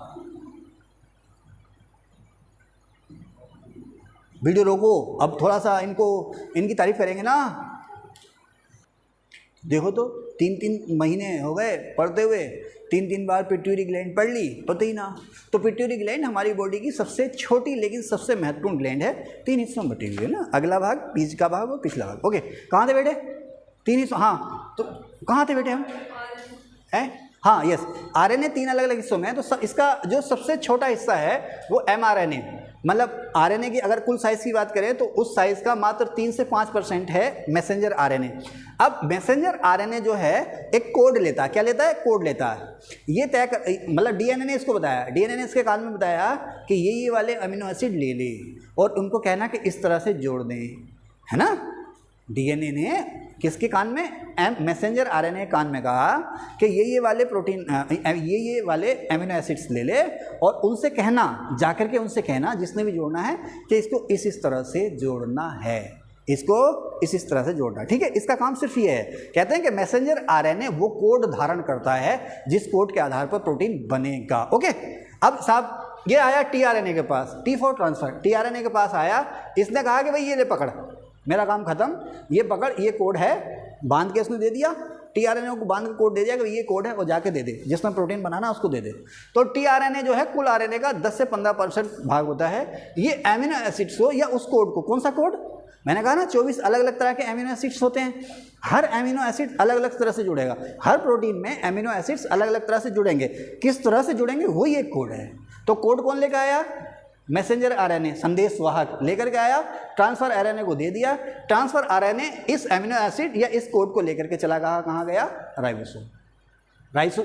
वीडियो रोको, अब थोड़ा सा इनकी तारीफ करेंगे ना। देखो तो 3-3 महीने हो गए पढ़ते हुए, 3-3 बार पिट्यूटरी ग्लैंड पढ़ ली, पता ही ना। तो पिट्यूटरी ग्लैंड हमारी बॉडी की सबसे छोटी लेकिन सबसे महत्वपूर्ण ग्लैंड है, 3 हिस्सों में बटी हुई है ना, अगला भाग, बीच का भाग और पिछला भाग। ओके, कहाँ थे बेटे? 3 हिस्सों, हाँ, तो कहाँ थे बेटे हम? हैं? हाँ, यस, आरएनए 3 अलग अलग हिस्सों में है। तो इसका जो सबसे छोटा हिस्सा है वो एमआरएनए, मतलब आरएनए की अगर कुल साइज़ की बात करें तो उस साइज़ का मात्र 3 से 5% है मैसेंजर आरएनए। अब मैसेंजर आरएनए जो है एक कोड लेता है, क्या लेता है? कोड लेता है। ये तय कर, मतलब डीएनए ने इसको बताया, डीएनए ने इसके कान में बताया कि ये वाले अमीनो एसिड ले ले और उनको कहना कि इस तरह से जोड़ दें, है ना। डीएनए ने किसके कान में? मैसेंजर आरएनए कान में कहा कि ये वाले प्रोटीन, ये वाले अमीनो एसिड्स ले ले और उनसे कहना, जाकर के उनसे कहना जिसने भी जोड़ना है कि इसको इस तरह से जोड़ना है, इसको इस तरह से जोड़ना, ठीक है। इसका काम सिर्फ ये है, कहते हैं कि मैसेंजर आरएनए वो कोड धारण करता है जिस कोड के आधार पर प्रोटीन बनेगा। ओके, अब साहब ये आया टीआरएनए के पास, टी फॉर ट्रांसफर, टीआरएनए के पास आया, इसने कहा कि भाई ये ले पकड़, मेरा काम खत्म, ये पकड़, ये कोड है, बांध के उसने दे दिया, टीआरएनए को बांध के कोड दे दिया कि ये कोड है और जाके दे दे, जिसमें प्रोटीन बनाना उसको दे दे। तो टीआरएनए जो है कुल आरएनए का 10 से 15% भाग होता है। ये अमीनो एसिड्स को या उस कोड को, कौन सा कोड? मैंने कहा ना 24 अलग अलग तरह के अमीनो एसिड्स होते हैं, हर अमीनो एसिड अलग अलग तरह से जुड़ेगा, हर प्रोटीन में अमीनो एसिड्स अलग अलग तरह से जुड़ेंगे, किस तरह से जुड़ेंगे वही एक कोड है। तो कोड कौन लेकर आया? मैसेंजर आरएनए, संदेश वाहक लेकर के आया, ट्रांसफर आरएनए को दे दिया, ट्रांसफर आरएनए इस अमीनो एसिड या इस कोड को लेकर के चला गया, कहाँ गया? राइबोसोम,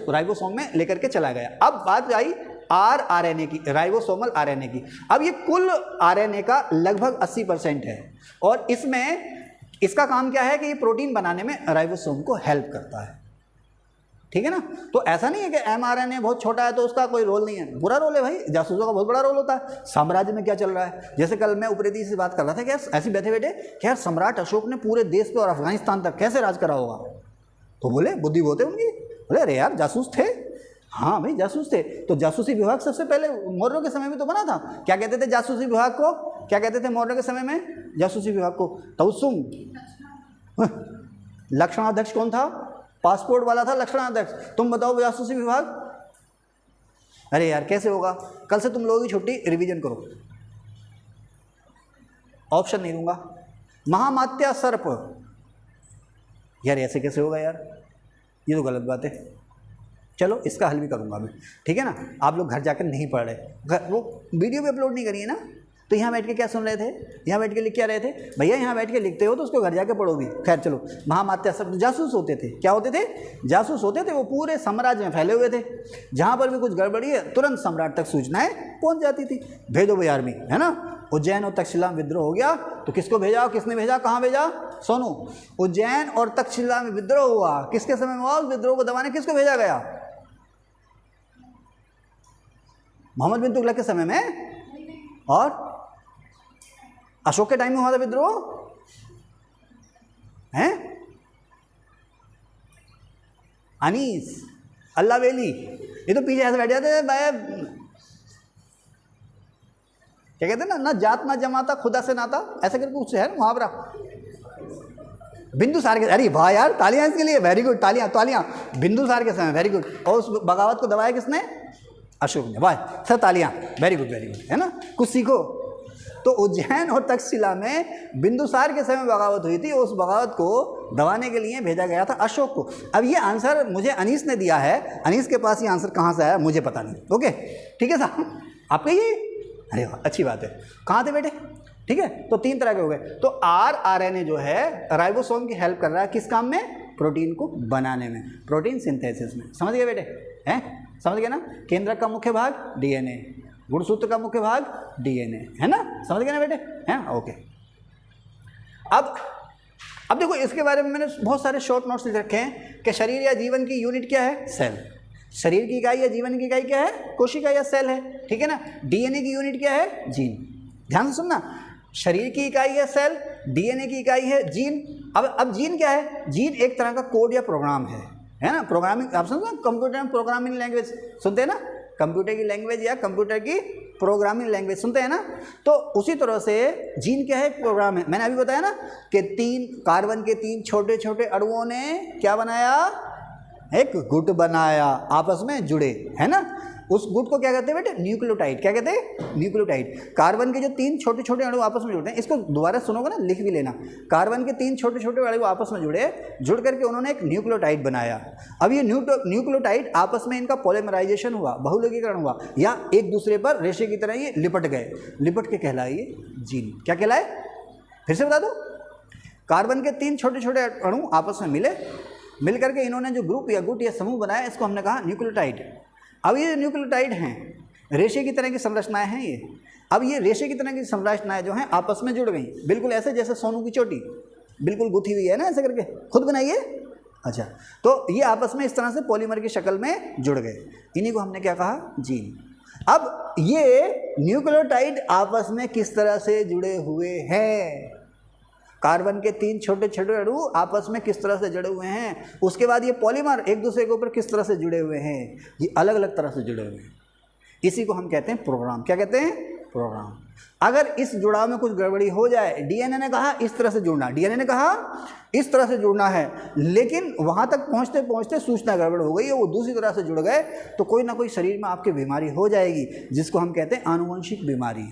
राइबोसोम में लेकर के चला गया। अब बात आई आरएनए की, राइबोसोमल आरएनए की। अब ये कुल आरएनए का लगभग 80% है और इसमें इसका काम क्या है कि ये प्रोटीन बनाने में राइबोसोम को हेल्प करता है, ठीक है ना। तो ऐसा नहीं है कि एमआरएनए बहुत छोटा है तो उसका कोई रोल नहीं है, बुरा रोल है भाई, जासूसों का बहुत बड़ा रोल होता है। साम्राज्य में क्या चल रहा है, जैसे कल मैं उपरेती से बात कर रहा था कि यार ऐसे बैठे बैठे कि यार सम्राट अशोक ने पूरे देश पे और अफगानिस्तान तक कैसे राज करा होगा, तो बोले बुद्धि बहुत है उनकी, बोले अरे यार जासूस थे, हाँ भाई जासूस थे। तो जासूसी विभाग सबसे पहले मौर्यों के समय में तो बना था, क्या कहते थे जासूसी विभाग को? क्या कहते थे मौर्यों के समय में जासूसी विभाग को? तउसुम। लक्षणाध्यक्ष कौन था? पासपोर्ट वाला था लक्षणाध्यक्ष। तुम बताओ जासूसी विभाग? अरे यार कैसे होगा, कल से तुम लोगों की छुट्टी, रिवीजन करो, ऑप्शन नहीं दूंगा। महामात्या सर्प, यार ऐसे कैसे होगा यार, ये तो गलत बात है। चलो इसका हल भी करूंगा मैं, ठीक है ना। आप लोग घर जाकर नहीं पढ़ रहे, वो वीडियो भी अपलोड नहीं करिए ना, तो यहाँ बैठ के क्या सुन रहे थे, यहाँ बैठ के लिख क्या रहे थे भैया, यहाँ बैठ के लिखते हो तो उसको घर जाके पढ़ोगी। खैर चलो, महामात्या सब जासूस होते थे, क्या होते थे? जासूस होते थे। वो पूरे साम्राज्य में फैले हुए थे, जहाँ पर भी कुछ गड़बड़ी है तुरंत सम्राट तक सूचनाएं पहुँच जाती थी। भेजो भाई आर्मी, है ना। उज्जैन और तक्षशिला में विद्रोह हो गया तो किसको भेजा, किसने भेजा, कहाँ भेजा? सोनू। उज्जैन और तक्षशिला में विद्रोह हुआ, किसके समय में हुआ? उस विद्रोह को दबाने किसको भेजा गया? मोहम्मद बिन तुगलक के समय में और अशोक के टाइम में हुआ था विद्रोह, हैं? अनीस, अल्लाह वेली, ये तो पीछे ऐसे बैठ जाते थे भाई, क्या कहते हैं ना जात ना जमाता खुदा से नाता, ऐसा करके कुछ है मुहावरा। बिंदुसार के, अरे वाह यार, तालियां इसके लिए, वेरी गुड, तालियां तालियां। बिंदुसार के समय, वेरी गुड। और उस बगावत को दबाया किसने? अशोक ने, वाह सर, तालियां, वेरी गुड वेरी गुड, है ना, कुछ सीखो। तो उज्जैन और तक्षशिला में बिंदुसार के समय बगावत हुई थी, उस बगावत को दबाने के लिए भेजा गया था अशोक को। अब ये आंसर मुझे अनीस ने दिया है, अनीस के पास ये आंसर कहाँ से आया मुझे पता नहीं। ओके ठीक है साहब, आपका ये, अरे वाह अच्छी बात है। कहाँ थे बेटे? ठीक है, तो 3 तरह के हो गए। तो आरएनए जो है राइबोसोम की हेल्प कर रहा है किस काम में? प्रोटीन को बनाने में, प्रोटीन सिंथेसिस में। समझ गए बेटे? हैं समझ गए ना। केंद्रक का मुख्य भाग डीएनए, गुणसूत्र का मुख्य भाग डीएनए, है ना, समझ गए ना बेटे, हैं, ओके। अब देखो इसके बारे में मैंने बहुत सारे शॉर्ट नोट्स लिख रखे हैं कि शरीर या जीवन की यूनिट क्या है, सेल। शरीर की इकाई या जीवन की इकाई क्या है, कोशिका या सेल है, ठीक है ना। डीएनए की यूनिट क्या है, जीन। ध्यान से सुनना, शरीर की इकाई है सेल, डीएनए की इकाई है जीन। अब जीन क्या है, जीन एक तरह का कोड या प्रोग्राम है ना। प्रोग्रामिंग आप समझो, कंप्यूटर में प्रोग्रामिंग लैंग्वेज सुनते हैं ना, कंप्यूटर की लैंग्वेज या कंप्यूटर की प्रोग्रामिंग लैंग्वेज सुनते हैं ना। तो उसी तरह से जीन क्या है, एक प्रोग्राम है। मैंने अभी बताया ना कि कार्बन के 3 छोटे छोटे अणुओं ने क्या बनाया, एक गुट बनाया, आपस में जुड़े, है ना। उस गुट को क्या कहते हैं बेटे, न्यूक्लियोटाइड। क्या कहते हैं, न्यूक्लियोटाइड। कार्बन के जो 3 छोटे छोटे अणु आपस में जुड़ते हैं, इसको दोबारा सुनोगे ना, लिख भी लेना। कार्बन के 3 छोटे छोटे अणु आपस में जुड़ करके उन्होंने एक न्यूक्लियोटाइड बनाया। अब ये न्यूक्लियोटाइड आपस में इनका पॉलीमराइजेशन हुआ, बहुलकीकरण हुआ, या एक दूसरे पर रेशे की तरह ये लिपट गए, लिपट के कहलाए ये जीन। क्या कहलाए, फिर से बता दो। कार्बन के 3 छोटे छोटे अणु आपस में मिल करके इन्होंने जो ग्रुप या गुट या समूह बनाया, इसको हमने कहा न्यूक्लियोटाइड। अब ये न्यूक्लियोटाइड हैं, रेशे की तरह की संरचनाएं हैं ये। अब ये रेशे की तरह की संरचनाएं जो हैं आपस में जुड़ गई, बिल्कुल ऐसे जैसे सोनू की चोटी बिल्कुल गुथी हुई है ना, ऐसे करके खुद बनाइए। अच्छा, तो ये आपस में इस तरह से पॉलीमर की शक्ल में जुड़ गए, इन्हीं को हमने क्या कहा, जीन। अब ये न्यूक्लियोटाइड आपस में किस तरह से जुड़े हुए हैं, कार्बन के 3 छोटे छोटे अणु आपस में किस तरह से जुड़े हुए हैं, उसके बाद ये पॉलीमर एक दूसरे के ऊपर किस तरह से जुड़े हुए हैं, ये अलग अलग तरह से जुड़े हुए हैं। इसी को हम कहते हैं प्रोग्राम। क्या कहते हैं, प्रोग्राम। अगर इस जुड़ाव में कुछ गड़बड़ी हो जाए, डीएनए ने कहा इस तरह से जुड़ना, डीएनए ने कहा इस तरह से जुड़ना है, लेकिन वहाँ तक पहुँचते पहुँचते सूचना गड़बड़ हो गई है, वो दूसरी तरह से जुड़ गए, तो कोई ना कोई शरीर में आपके बीमारी हो जाएगी, जिसको हम कहते हैं आनुवंशिक बीमारी,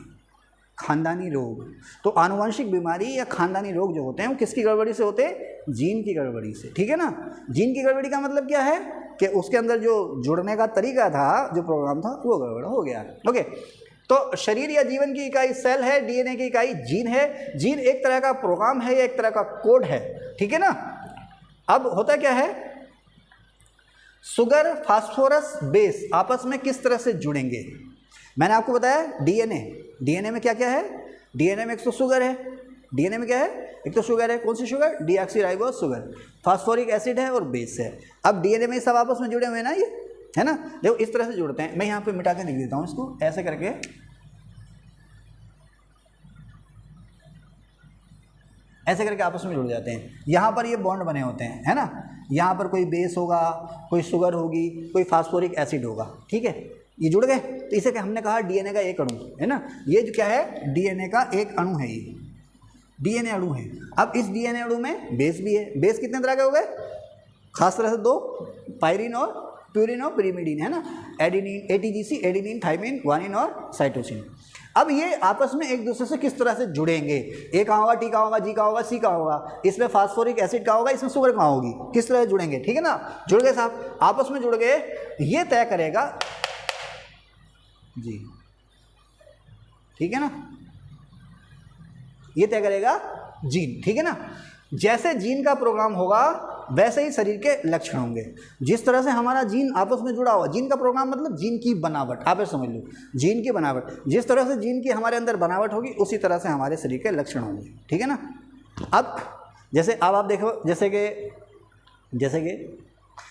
खानदानी रोग। तो आनुवंशिक बीमारी या खानदानी रोग जो होते हैं वो किसकी गड़बड़ी से होते हैं, जीन की गड़बड़ी से, ठीक है ना। जीन की गड़बड़ी का मतलब क्या है कि उसके अंदर जो जुड़ने का तरीका था, जो प्रोग्राम था, वो गड़बड़ हो गया। ओके, तो शरीर या जीवन की इकाई सेल है, डीएनए की इकाई जीन है। जीन एक तरह का प्रोग्राम है या एक तरह का कोड है, ठीक है ना। अब होता क्या है, शुगर, फास्फोरस, बेस आपस में किस तरह से जुड़ेंगे। मैंने आपको बताया डीएनए में क्या क्या है, डीएनए में एक तो शुगर है, डीएनए में क्या है, एक तो शुगर है, कौन सी sugar, deoxyribose sugar, phosphoric acid है और बेस है। अब डीएनए में सब आपस में जुड़े हुए हैं ना, ये है ना, देखो इस तरह से जुड़ते हैं। मैं यहाँ पे मिटा के लिख देता हूँ इसको, ऐसे करके, ऐसे करके आपस में जुड़ जाते हैं। यहाँ पर ये बॉन्ड बने होते हैं, है ना, यहाँ पर कोई बेस होगा, कोई शुगर होगी, कोई फास्फोरिक एसिड होगा, ठीक है, ये जुड़ गए। तो इसे हमने कहा डीएनए का एक अणु, है ना, ये जो क्या है, डीएनए का एक अणु है, ये डीएनए अणु है। अब इस डीएनए अणु में बेस भी है। बेस कितने तरह के हो गए, खास तरह से 2, पायरीन और प्यूरिन और पिरिमिडीन, है ना, adenine, ATGC, adenine, thymine, guanine और साइटोसिन। अब ये आपस में एक दूसरे से किस तरह से जुड़ेंगे, ए कहाँ होगा, टी कहाँ होगा, जी कहाँ होगा, सी कहाँ होगा, इसमें फास्फोरिक एसिड कहाँ होगा, इसमें शुगर कहाँ होगी, किस तरह से जुड़ेंगे, ठीक है ना। जुड़ गए साहब, आपस में जुड़ गए, ये तय करेगा जी, ठीक है ना, ये तय करेगा जीन, ठीक है ना। जैसे जीन का प्रोग्राम होगा वैसे ही शरीर के लक्षण होंगे। जिस तरह से हमारा जीन आपस में जुड़ा हुआ, जीन का प्रोग्राम मतलब जीन की बनावट, आप समझ लो, जीन की बनावट, जिस तरह से जीन की हमारे अंदर बनावट होगी उसी तरह से हमारे शरीर के लक्षण होंगे, ठीक है ना। अब जैसे अब आप देखो,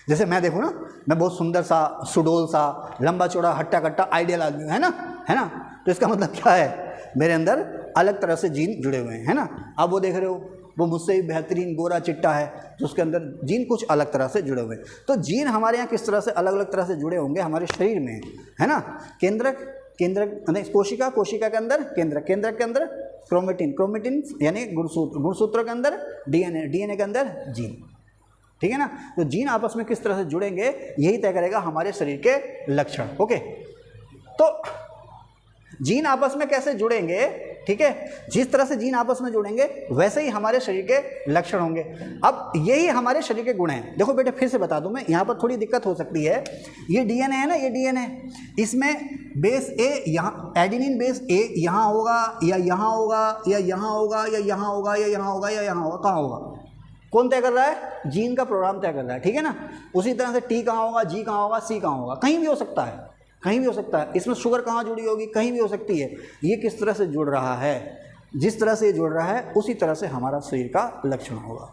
जैसे मैं देखूँ ना, मैं बहुत सुंदर सा, सुडोल सा, लंबा चौड़ा, हट्टा कट्टा, आइडियल आदमी है ना, तो इसका मतलब क्या है, मेरे अंदर अलग तरह से जीन जुड़े हुए हैं, है ना। अब वो देख रहे हो, वो मुझसे भी बेहतरीन गोरा चिट्टा है, तो उसके अंदर जीन कुछ अलग तरह से जुड़े हुए हैं। तो जीन हमारे यहाँ किस तरह से अलग अलग तरह से जुड़े होंगे हमारे शरीर में, है ना। केंद्रक कोशिका के अंदर केंद्रक के अंदर क्रोमेटिन यानी गुणसूत्रों के अंदर डीएनए के अंदर जीन, ठीक है ना। तो जीन आपस में किस तरह से जुड़ेंगे यही तय करेगा हमारे शरीर के लक्षण। ओके, तो जीन आपस में कैसे जुड़ेंगे, ठीक है, जिस तरह से जीन आपस में जुड़ेंगे वैसे ही हमारे शरीर के लक्षण होंगे। अब यही हमारे शरीर के गुण हैं। देखो बेटे, फिर से बता दूं मैं, यहाँ पर थोड़ी दिक्कत हो सकती है। ये डीएनए है ना, ये डीएनए, इसमें बेस ए, यहाँ एडेनिन बेस ए यहाँ होगा या यहाँ होगा या यहाँ होगा या यहाँ होगा या यहाँ होगा या यहाँ होगा, कहाँ होगा, कौन तय कर रहा है? जीन का प्रोग्राम तय कर रहा है, ठीक है ना। उसी तरह से टी कहाँ होगा, जी कहाँ होगा, सी कहाँ होगा, कहीं भी हो सकता है, कहीं भी हो सकता है। इसमें शुगर कहाँ जुड़ी होगी, कहीं भी हो सकती है। ये किस तरह से जुड़ रहा है, जिस तरह से ये जुड़ रहा है उसी तरह से हमारा शरीर का लक्षण होगा।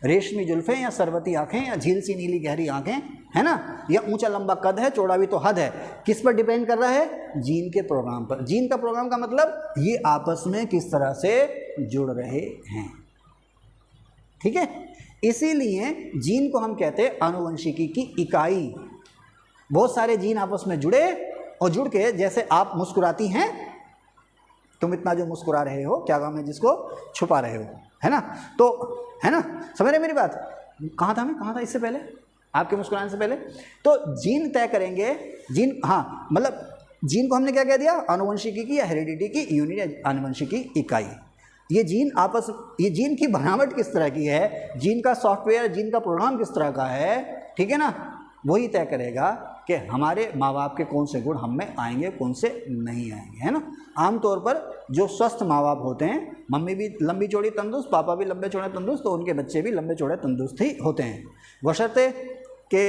रेशमी जुल्फें या सरबती आंखें या झील सी नीली गहरी आंखें, है ना, या ऊंचा लंबा कद है, चौड़ा भी तो हद है, किस पर डिपेंड कर रहा है? जीन के प्रोग्राम पर। जीन का प्रोग्राम का मतलब ये आपस में किस तरह से जुड़ रहे हैं, ठीक है। इसीलिए जीन को हम कहते हैं आनुवंशिकी की इकाई। बहुत सारे जीन आपस में जुड़े और जुड़ के, जैसे आप मुस्कुराती हैं, तुम इतना जो मुस्कुरा रहे हो, क्या काम है, जिसको छुपा रहे हो, है ना, तो है ना, समझ रहे मेरी बात। कहाँ था इससे पहले, आपके मुस्कुराने से पहले। तो जीन तय करेंगे, जीन, हाँ मतलब जीन को हमने क्या कह दिया? आनुवंशिकी की या हेरिडिटी की यूनिट या आनुवंशिकी इकाई। ये जीन की बनावट किस तरह की है, जीन का सॉफ्टवेयर, जीन का प्रोग्राम किस तरह का है, ठीक है ना, वही तय करेगा कि हमारे माँ बाप के कौन से गुण हम में आएंगे, कौन से नहीं आएंगे, है ना। आमतौर पर जो स्वस्थ माँ बाप होते हैं, मम्मी भी लंबी चौड़ी तंदुरुस्त, पापा भी लंबे चौड़े तंदुरुस्त, तो उनके बच्चे भी लंबे चौड़े तंदुरुस्त ही होते हैं, बशर्ते कि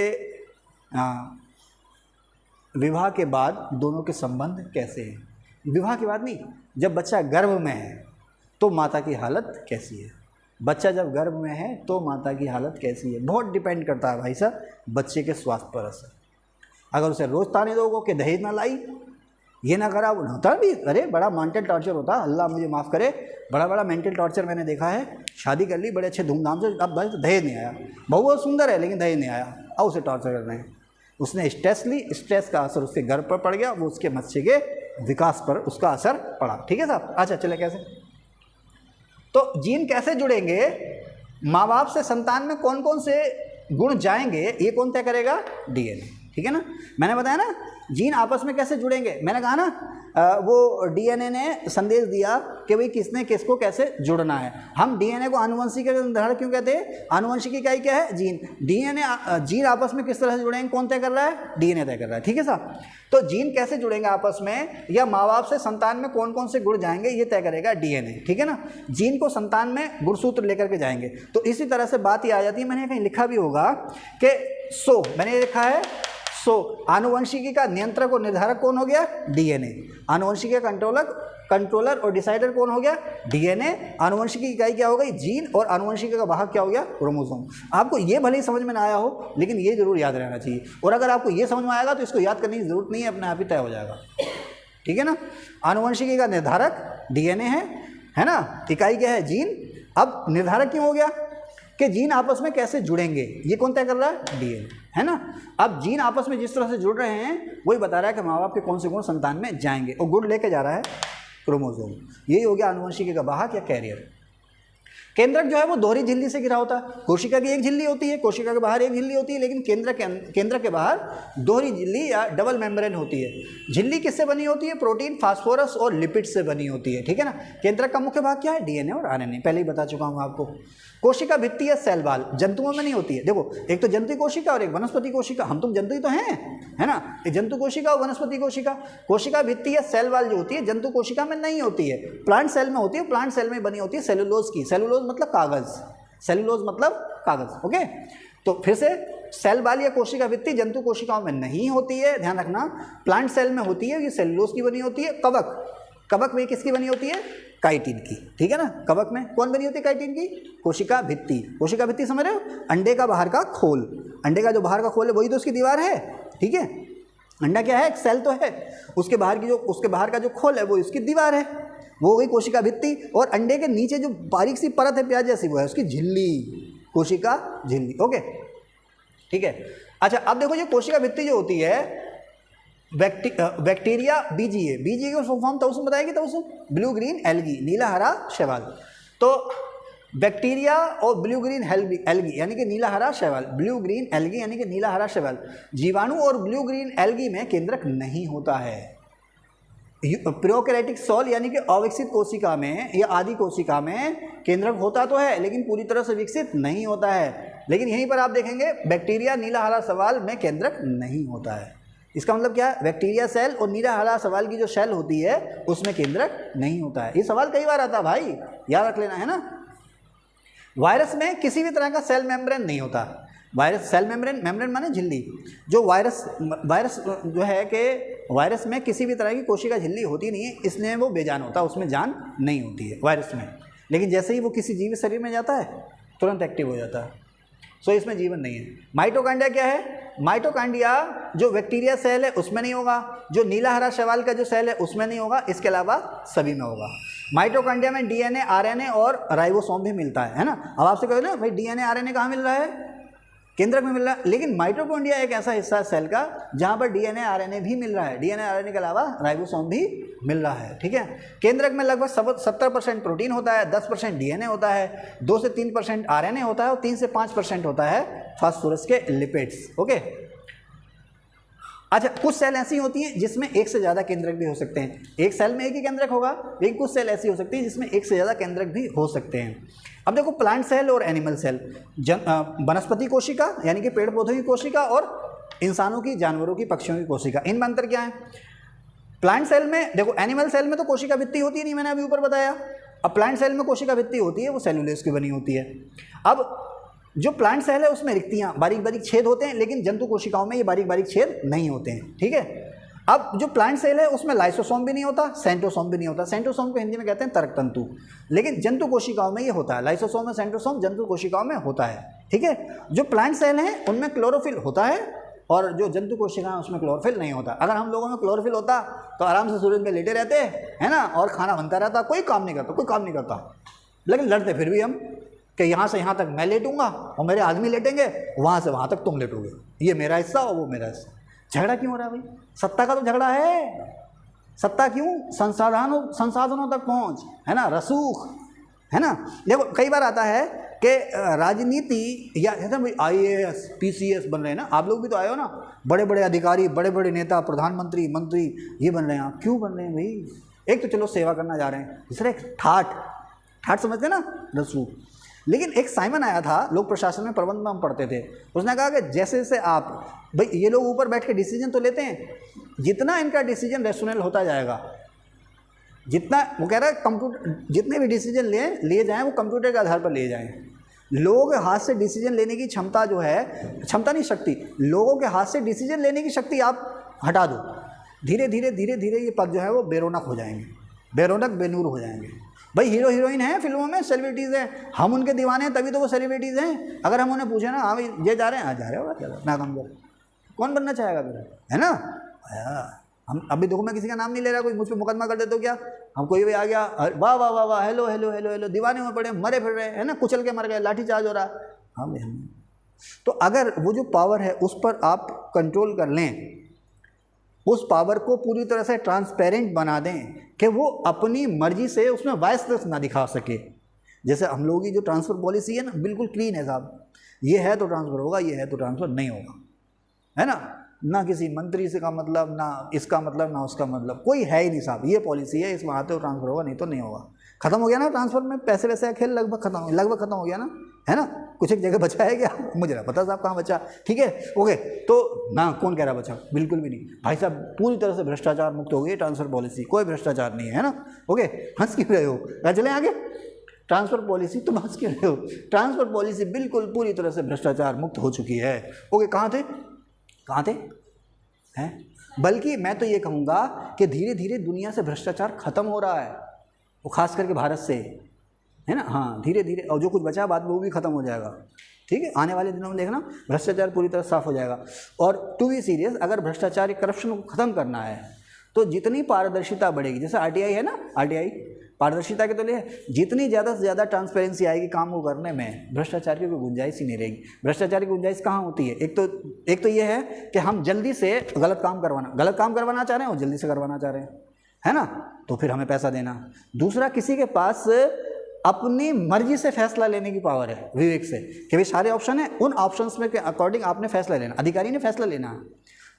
विवाह के बाद दोनों के संबंध कैसे हैं। विवाह के बाद नहीं, जब बच्चा गर्भ में है तो माता की हालत कैसी है, बच्चा जब गर्भ में है तो माता की हालत कैसी है, बहुत डिपेंड करता है भाई साहब बच्चे के स्वास्थ्य पर असर। अगर उसे रोज़ ताने दोगे कि दहेज ना लाई, ये ना करा, वो होता भी, अरे बड़ा मेंटल टॉर्चर होता, अल्लाह मुझे माफ़ करे, बड़ा मेंटल टॉर्चर मैंने देखा है। शादी कर ली बड़े अच्छे धूमधाम से, अब भाई दहेज नहीं आया, बहू बहुत सुंदर है लेकिन दहेज नहीं आया, अब उसे टॉर्चर कर रहे हैं। उसने स्ट्रेस ली, स्ट्रेस का असर उसके गर्भ पर पड़ गया, वो उसके मस्तिष्क के विकास पर उसका असर पड़ा, ठीक है साहब। अच्छा चले कैसे, तो जीन कैसे जुड़ेंगे, माँ बाप से संतान में कौन कौन से गुण जाएंगे, ये कौन तय करेगा? डीएनए, ठीक है ना। मैंने बताया ना जीन आपस में कैसे जुड़ेंगे, मैंने कहा ना वो डीएनए ने संदेश दिया कि भाई किसने किसको कैसे जुड़ना है। हम डीएनए को आनुवंशिकी का निर्धारक क्यों कहते हैं? आनुवंशिकी इकाई क्या है? जीन। डीएनए जीन आपस में किस तरह से जुड़ेंगे, कौन तय कर रहा है? डीएनए तय कर रहा है, ठीक है साहब। तो जीन कैसे जुड़ेंगे आपस में, या माँ बाप से संतान में कौन कौन से गुण जाएंगे, ये तय करेगा डीएनए, ठीक है ना। जीन को संतान में गुणसूत्र लेकर के जाएंगे। तो इसी तरह से बात ये आ जाती है, मैंने कहीं लिखा भी होगा कि मैंने लिखा है आनुवंशिकी का नियंत्रक और निर्धारक कौन हो गया? डीएनए। आनुवंशिकी का कंट्रोलर और डिसाइडर कौन हो गया? डीएनए। आनुवंशिकी की इकाई क्या हो गई? जीन। और आनुवंशिकी का वाहक क्या हो गया? क्रोमोसोम। आपको ये भले ही समझ में ना आया हो, लेकिन ये जरूर याद रहना चाहिए। और अगर आपको ये समझ में आएगा तो इसको याद करने की जरूरत नहीं है, अपने आप ही तय हो जाएगा, ठीक है ना। आनुवंशिकी का निर्धारक डीएनए है ना, इकाई क्या है? जीन। अब निर्धारक क्यों हो गया कि जीन आपस में कैसे जुड़ेंगे, ये कौन तय कर रहा है? डीएनए, है ना। अब जीन आपस में जिस तरह से जुड़ रहे हैं वही बता रहा है कि माँ बाप के कौन से गुण संतान में जाएंगे, और गुण लेके जा रहा है क्रोमोसोम। यही हो गया आनुवंशिकी का वाहक या कैरियर। केंद्रक जो है वो दोहरी झिल्ली से घिरा होता है। कोशिका की एक झिल्ली होती है, कोशिका के बाहर एक झिल्ली होती है, लेकिन केंद्र के बाहर दोहरी झिल्ली या डबल मेम्ब्रेन होती है। झिल्ली किससे बनी होती है? प्रोटीन, फास्फोरस और लिपिड से बनी होती है, ठीक है ना। केंद्रक का मुख्य भाग क्या है? डीएनए और आरएनए, पहले ही बता चुका हूँ आपको। कोशिका भित्ति या सेल वाल जंतुओं में नहीं होती है। देखो, एक तो जंतु कोशिका और एक वनस्पति कोशिका, हम तुम जंतु ही तो हैं, है ना। एक जंतु कोशिका और वनस्पति कोशिका। कोशिका भित्ति या सेल वाल जो होती है जंतु कोशिका में नहीं होती है, प्लांट सेल में होती है। प्लांट सेल में बनी होती है सेलुलोज की। सेलुलोज मतलब कागज, सेलुलोज मतलब कागज, ओके। तो फिर से सेल वाल या कोशिका भित्ति जंतु कोशिकाओं में नहीं होती है, ध्यान रखना। प्लांट सेल में होती है, ये सेलुलोज की बनी होती है। कवक में किसकी बनी होती है? काइटिन की, ठीक है ना। कवक में कौन बनी होती है? काइटिन की। कोशिका भित्ति, कोशिका भित्ति समझ रहे हो? अंडे का बाहर का खोल, अंडे का जो बाहर का खोल है वही तो उसकी दीवार है, ठीक है। अंडा क्या है? एक सेल तो है, उसके बाहर का जो खोल है वो इसकी दीवार है, वो गई कोशिका भित्ति। और अंडे के नीचे जो बारीक सी परत है प्याज जैसी, वो है उसकी झिल्ली, कोशिका झिल्ली, ओके, ठीक है। अच्छा, अब देखो ये कोशिका भित्ति जो होती है, बैक्टीरिया, बीजीए का फुल फॉर्म तवसुम बताएगी, तवसुम ब्लू ग्रीन एल्गी, नीला हरा शैवाल। तो बैक्टीरिया और ब्लू ग्रीन एल्गी यानी कि नीला हरा शैवाल, ब्लू ग्रीन एल्गी यानी कि नीला हरा शैवाल। जीवाणु और ब्लू ग्रीन एल्गी में केंद्रक नहीं होता है। प्रोकैरियोटिक सॉल यानी कि अविकसित कोशिका में या आदि कोशिका में केंद्रक होता तो है, लेकिन पूरी तरह से विकसित नहीं होता है। लेकिन यहीं पर आप देखेंगे बैक्टीरिया, नीला हरा शैवाल में केंद्रक नहीं होता है। इसका मतलब क्या है? बैक्टीरिया सेल और नीला हरा शैवाल की जो सेल होती है उसमें केंद्रक नहीं होता है। ये सवाल कई बार आता है भाई, याद रख लेना, है ना। वायरस में किसी भी तरह का सेल मेम्ब्रेन नहीं होता। वायरस सेल मेम्ब्रेन, मेम्ब्रेन माने झिल्ली, जो वायरस जो है कि वायरस में किसी भी तरह की कोशिका झिल्ली होती नहीं है, इसलिए वो बेजान होता है, उसमें जान नहीं होती है वायरस में। लेकिन जैसे ही वो किसी जीवित शरीर में जाता है तुरंत एक्टिव हो जाता है। सो इसमें जीवन नहीं है। माइटोकॉन्ड्रिया क्या है? माइटोकॉन्ड्रिया जो बैक्टीरिया सेल है उसमें नहीं होगा, जो नीला हरा शैवाल का जो सेल है उसमें नहीं होगा, इसके अलावा सभी में होगा। माइटोकॉन्ड्रिया में डीएनए, आरएनए और राइबोसोम भी मिलता है ना। अब आपसे कहो ना भाई डीएनए आरएनए कहाँ मिल रहा है? केंद्रक में मिल रहा है। लेकिन माइटोकॉन्ड्रिया एक ऐसा हिस्सा है सेल का जहाँ पर डीएनए आरएनए भी मिल रहा है, डीएनए आरएनए के अलावा राइबोसोम भी मिल रहा है, ठीक है। केंद्रक में लगभग 70% प्रोटीन होता है, 10% डीएनए होता है, 2 से 3% आरएनए होता है और 3 से 5% होता है फास्फोरस के लिपिड्स, ओके। अच्छा, कुछ सेल ऐसी होती हैं जिसमें एक से ज़्यादा केंद्रक भी हो सकते हैं। एक सेल में एक ही केंद्रक होगा, लेकिन कुछ सेल ऐसी हो सकती है जिसमें एक से ज़्यादा केंद्रक भी हो सकते हैं। अब देखो, प्लांट सेल और एनिमल सेल, वनस्पति कोशिका यानी कि पेड़ पौधों की कोशिका और इंसानों की, जानवरों की, पक्षियों की कोशिका, इनमें अंतर क्या है? प्लांट सेल में देखो, एनिमल सेल में तो कोशिका भित्ति होती नहीं, मैंने अभी ऊपर बताया। अब प्लांट सेल में कोशिका भित्ति होती है, वो सेलुलोज की बनी होती है। अब जो प्लांट सेल है उसमें रिक्तियाँ, बारीक बारीक छेद होते हैं, लेकिन जंतु कोशिकाओं में ये बारीक बारीक छेद नहीं होते हैं, ठीक है। अब जो प्लांट सेल है उसमें लाइसोसोम भी नहीं होता, सेंट्रोसोम भी नहीं होता। सेंट्रोसोम को हिंदी में कहते हैं तरक तंतु, लेकिन जंतु कोशिकाओं में ये होता है। लाइसोसोम और सेंट्रोसोम जंतु कोशिकाओं में होता है, ठीक है। जो प्लांट सेल हैं उनमें क्लोरोफिल होता है और जो जंतु कोशिकाएं हैं उसमें क्लोरोफिल नहीं होता। अगर हम लोगों में क्लोरोफिल होता तो आराम से सूरज में लेटे रहते है ना, और खाना बनता रहता, कोई काम नहीं करता, कोई काम नहीं करता। लेकिन लड़ते फिर भी हम कि यहाँ से यहाँ तक मैं लेटूंगा और मेरे आदमी लेटेंगे, वहाँ से वहाँ तक तुम लेटोगे, ये मेरा हिस्सा और वो मेरा हिस्सा। झगड़ा क्यों हो रहा है भाई? सत्ता का तो झगड़ा है। सत्ता क्यों? संसाधनों तक पहुँच, है ना, रसूख, है ना। देखो कई बार आता है कि राजनीति या IAS PCS बन रहे हैं ना, आप लोग भी तो आए हो ना, बड़े बड़े अधिकारी, बड़े बड़े नेता, प्रधानमंत्री, मंत्री, ये बन रहे हैं। आप क्यों बन रहे हैं भाई? एक तो चलो सेवा करना जा रहे हैं, दूसरा एक ठाठ समझते हैं ना, रसूख। लेकिन एक साइमन आया था, लोक प्रशासन में प्रबंध में हम पढ़ते थे, उसने कहा कि जैसे जैसे आप भाई ये लोग ऊपर बैठ के डिसीजन तो लेते हैं, जितना इनका डिसीजन रेशनल होता जाएगा, जितना वो कह रहा है कंप्यूटर, जितने भी डिसीजन लिए जाएं वो कंप्यूटर के आधार पर लिए जाएं। लोगों के हाथ से डिसीजन लेने की क्षमता जो है, क्षमता नहीं शक्ति, लोगों के हाथ से डिसीजन लेने की शक्ति आप हटा दो, धीरे धीरे ये पद जो है वो बेरौनक हो जाएंगे, बेरौनक बेनूर हो जाएंगे। भाई हीरो हीरोइन हैं फिल्मों में, सेलिब्रिटीज़ हैं, हम उनके दीवाने हैं तभी तो वो सेलिब्रिटीज़ हैं। अगर हम उन्हें पूछे ना, हाँ भाई ये जा रहे हैं, हाँ जा रहे हो, क्या ना काम कर, कौन बनना चाहेगा फिर, है ना। हम अभी देखो, मैं किसी का नाम नहीं ले रहा, कोई मुझ पर मुकदमा कर दे तो क्या, हम कोई भी आ गया, वाह वाह वाह वाह, हेलो हेलो हेलो हेलो, दीवाने में पड़े, मरे फिर रहे हैं ना, कुचल के मर गए, लाठी चार्ज हो रहा। हाँ भाई, हम तो अगर वो जो पावर है उस पर आप कंट्रोल कर लें, उस पावर को पूरी तरह से ट्रांसपेरेंट बना दें कि वो अपनी मर्जी से उसमें वायसनेस ना दिखा सके। जैसे हम लोगों की जो ट्रांसफ़र पॉलिसी है ना, बिल्कुल क्लीन है साहब, ये है तो ट्रांसफ़र होगा, ये है तो ट्रांसफ़र नहीं होगा, है ना। ना किसी मंत्री से का मतलब, ना इसका मतलब, ना उसका मतलब, कोई है ही नहीं साहब, ये पॉलिसी है, इसमें आते हो ट्रांसफ़र होगा, नहीं तो नहीं होगा। खत्म हो गया ना ट्रांसफ़र में पैसे वैसे का खेल, लगभग खत्म हो गया ना, है ना। कुछ एक जगह बचा है क्या? मुझे ना पता साहब कहाँ बचा, ठीक है, ओके। तो ना कौन कह रहा बचा, बिल्कुल भी नहीं भाई साहब, पूरी तरह से भ्रष्टाचार मुक्त हो गई ट्रांसफ़र पॉलिसी, कोई भ्रष्टाचार नहीं है ना, ओके। हंस क्यों रहे हो? चलें आगे। ट्रांसफ़र पॉलिसी तुम हंस क्यों रहे हो? ट्रांसफ़र पॉलिसी बिल्कुल पूरी तरह से भ्रष्टाचार मुक्त हो चुकी है, ओके। कहाँ थे हैं? बल्कि मैं तो ये कहूँगा कि धीरे धीरे दुनिया से भ्रष्टाचार खत्म हो रहा है, वो खास करके भारत से, है ना। हाँ, धीरे धीरे, और जो कुछ बचा बाद में वो भी खत्म हो जाएगा, ठीक है। आने वाले दिनों में देखना भ्रष्टाचार पूरी तरह साफ हो जाएगा। और टू बी सीरियस, अगर भ्रष्टाचार करप्शन को ख़त्म करना है तो जितनी पारदर्शिता बढ़ेगी, जैसे RTI है ना, RTI पारदर्शिता के तो लिए, जितनी ज़्यादा से ज़्यादा ट्रांसपेरेंसी आएगी काम को करने में, भ्रष्टाचार की कोई गुंजाइश ही नहीं रहेगी। भ्रष्टाचार की गुंजाइश कहाँ होती है? एक तो ये है कि हम जल्दी से गलत काम करवाना चाह रहे हैं और जल्दी से करवाना चाह रहे हैं, है ना, तो फिर हमें पैसा देना। दूसरा, किसी के पास अपनी मर्जी से फैसला लेने की पावर है, विवेक से, कि भाई सारे ऑप्शन है, उन ऑप्शंस में के अकॉर्डिंग आपने फैसला लेना। अधिकारी ने फैसला लेना,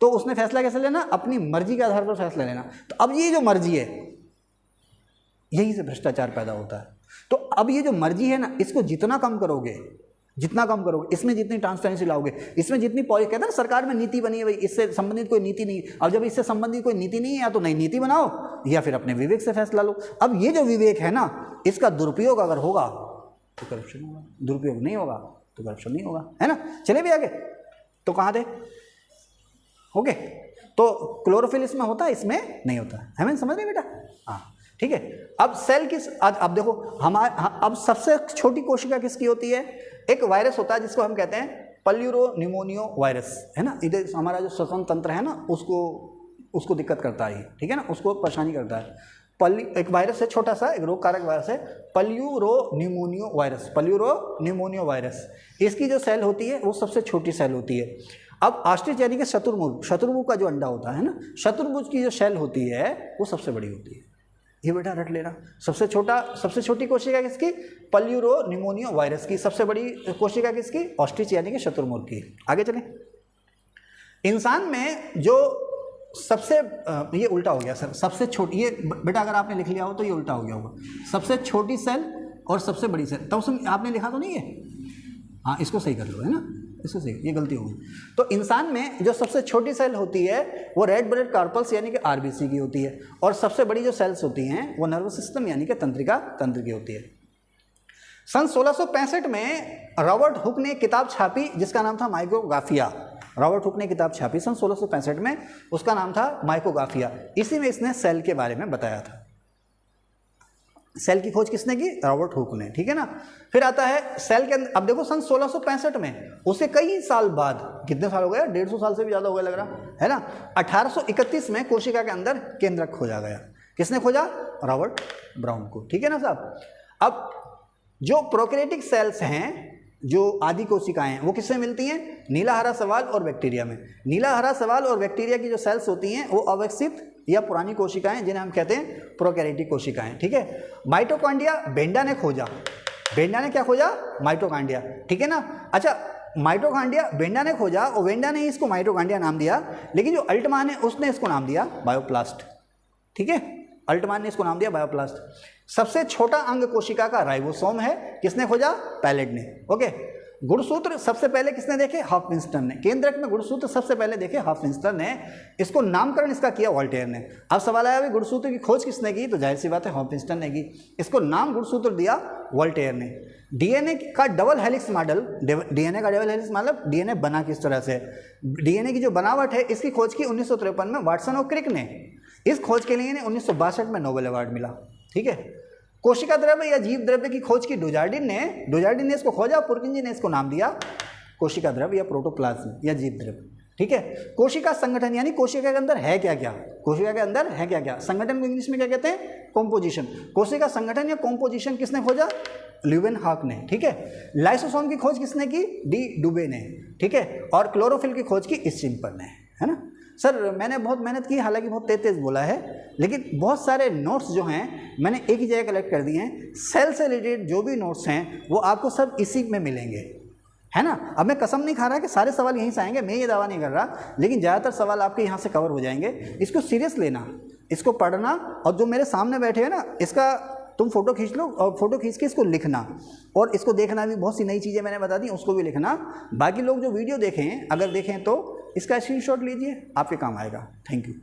तो उसने फैसला कैसे लेना? अपनी मर्जी के आधार पर फैसला लेना। तो अब ये जो मर्जी है, यहीं से भ्रष्टाचार पैदा होता है। तो अब ये जो मर्जी है ना, इसको जितना कम करोगे, इसमें जितनी ट्रांसपेरेंसी लाओगे, इसमें जितनी पॉलिसी, कहते हैं ना सरकार में नीति बनी है भाई, इससे संबंधित कोई नीति नहीं। अब जब इससे संबंधित कोई नीति नहीं है, या तो नई नीति बनाओ या फिर अपने विवेक से फैसला लो। अब ये जो विवेक है ना, इसका दुरुपयोग अगर होगा तो करप्शन होगा, दुरुपयोग नहीं होगा तो करप्शन नहीं होगा, है ना। चले भी आगे, तो कहाँ थे, ओके। तो क्लोरोफिल इसमें होता है, इसमें नहीं होता है, हमें समझ रहे बेटा, हाँ ठीक है। अब सेल किस, अब देखो अब सबसे छोटी कोशिका किसकी होती है, एक वायरस होता है जिसको हम कहते हैं पल्यूरोनिमोनियो वायरस, है ना। इधर हमारा जो श्वसन तंत्र है ना उसको दिक्कत करता है, ठीक है ना, उसको परेशानी करता है। एक वायरस है छोटा सा, एक रोग कारक वायरस है पल्यूरोनिमोनियो वायरस, पल्यूरोनिमोनियो वायरस। इसकी जो सेल होती है वो सबसे छोटी सेल होती है। अब ऑस्ट्रिच यानी कि शत्रुमुर्ग का जो अंडा होता है ना, शत्रुमुर्ग की जो सेल होती है वो सबसे बड़ी होती है, ये बेटा रट लेना। सबसे छोटी कोशिका किसकी, पल्यूरोनिमोनियो वायरस की। सबसे बड़ी कोशिका किसकी, ऑस्ट्रिच यानी कि शत्रुमुर्ग की। आगे चलें, इंसान में जो सबसे, ये उल्टा हो गया सर, सबसे छोटी, ये बेटा अगर आपने लिख लिया हो तो ये उल्टा हो गया होगा, सबसे छोटी सेल और सबसे बड़ी सेल, तो उसमें आपने लिखा तो नहीं है, हाँ इसको सही कर लो, है ना, इसको सही, ये गलती हो गई। तो इंसान में जो सबसे छोटी सेल होती है वो रेड ब्लड कॉर्पस यानी कि आरबीसी की होती है, और सबसे बड़ी जो सेल्स होती हैं वो नर्वस सिस्टम यानी कि तंत्र की होती है। सन 1665 में रॉबर्ट हुक ने किताब छापी जिसका नाम था माइक्रोग्राफिया। रॉबर्ट हुक ने किताब छापी सन 1665 में, उसका नाम था माइक्रोग्राफिया। इसी में इसने सेल के बारे में बताया था। सेल की खोज किसने की, रॉबर्ट हुक ने, ठीक है ना। फिर आता है सेल के अंदर, अब देखो सन 1665 में, उसे कई साल बाद, कितने साल हो गए, 150 साल से भी ज़्यादा हो गया लग रहा है ना, 1831 में कोशिका के अंदर केंद्रक खोजा गया। किसने खोजा, रॉबर्ट ब्राउन को, ठीक है ना साहब। अब जो प्रोकैरियोटिक सेल्स हैं, जो आदि कोशिकाएं हैं, वो किससे मिलती हैं, नीला हरा शैवाल और बैक्टीरिया में। नीला हरा शैवाल और बैक्टीरिया की जो सेल्स होती हैं वो अविकसित या पुरानी कोशिकाएं जिन्हें हम कहते हैं प्रोकैरियोटिक कोशिकाएं, ठीक है। माइटोकॉन्ड्रिया बेंडा ने खोजा, बेंडा ने क्या खोजा, माइटोकॉन्ड्रिया, ठीक है ना। अच्छा, माइटोकॉन्ड्रिया बेंडा ने खोजा और बेंडा ने इसको माइटोकॉन्ड्रिया नाम दिया, लेकिन जो अल्टमान है उसने इसको नाम दिया बायोप्लास्ट, ठीक है, अल्टमान ने इसको नाम दिया बायोप्लास्ट। सबसे छोटा अंग कोशिका का राइबोसोम है, किसने खोजा, पैलेट ने, ओके। गुणसूत्र सबसे पहले किसने देखे, हॉफमिंस्टर ने। केंद्रक में गुणसूत्र सबसे पहले देखे हॉफमिंस्टर ने, इसको नामकरण इसका किया वोल्टेयर ने। अब सवाल आया भाई गुणसूत्र की खोज किसने की, तो जाहिर सी बात है हॉफमिंस्टर ने की, इसको नाम गुणसूत्र दिया वोल्टेयर ने। डीएनए का डबल हेलिक्स मॉडल, डीएनए का डबल हेलिक्स मतलब डीएनए बना किस तरह से, डीएनए की जो बनावट है इसकी खोज की 1953 में वाटसन और क्रिक ने। इस खोज के लिए 1962 में नोबेल अवार्ड मिला, ठीक है। कोशिका द्रव्य या जीव द्रव्य की खोज की डोजार्डिन ने इसको खोजा, पुरकिंजी ने इसको नाम दिया कोशिका द्रव्य या प्रोटोप्लाज्म या जीव द्रव्य, ठीक है। कोशिका संगठन यानी कोशिका के अंदर है क्या क्या, कोशिका के अंदर है क्या क्या, संगठन को इंग्लिश में क्या कहते हैं, कॉम्पोजिशन। कोशिका संगठन या कॉम्पोजिशन किसने खोजा, ल्यूवेनहॉक ने, ठीक है। लाइसोसोम की खोज किसने की, डी डुबे ने, ठीक है। और क्लोरोफिल की खोज की स्चिम्पर ने, है ना। सर मैंने बहुत मेहनत की, हालांकि बहुत तेज बोला है, लेकिन बहुत सारे नोट्स जो हैं मैंने एक ही जगह कलेक्ट कर दिए हैं। सेल से रिलेटेड जो भी नोट्स हैं वो आपको सब इसी में मिलेंगे, है ना। अब मैं कसम नहीं खा रहा कि सारे सवाल यहीं से आएंगे, मैं ये दावा नहीं कर रहा, लेकिन ज़्यादातर सवाल आपके यहाँ से कवर हो जाएंगे। इसको सीरियस लेना, इसको पढ़ना, और जो मेरे सामने बैठे हैं ना, इसका तुम फोटो खींच लो और फोटो खींच के इसको लिखना, और इसको देखना भी, बहुत सी नई चीज़ें मैंने बता दी उसको भी लिखना। बाकी लोग जो वीडियो देखें, अगर देखें तो इसका स्क्रीनशॉट लीजिए, आपके काम आएगा। Thank you.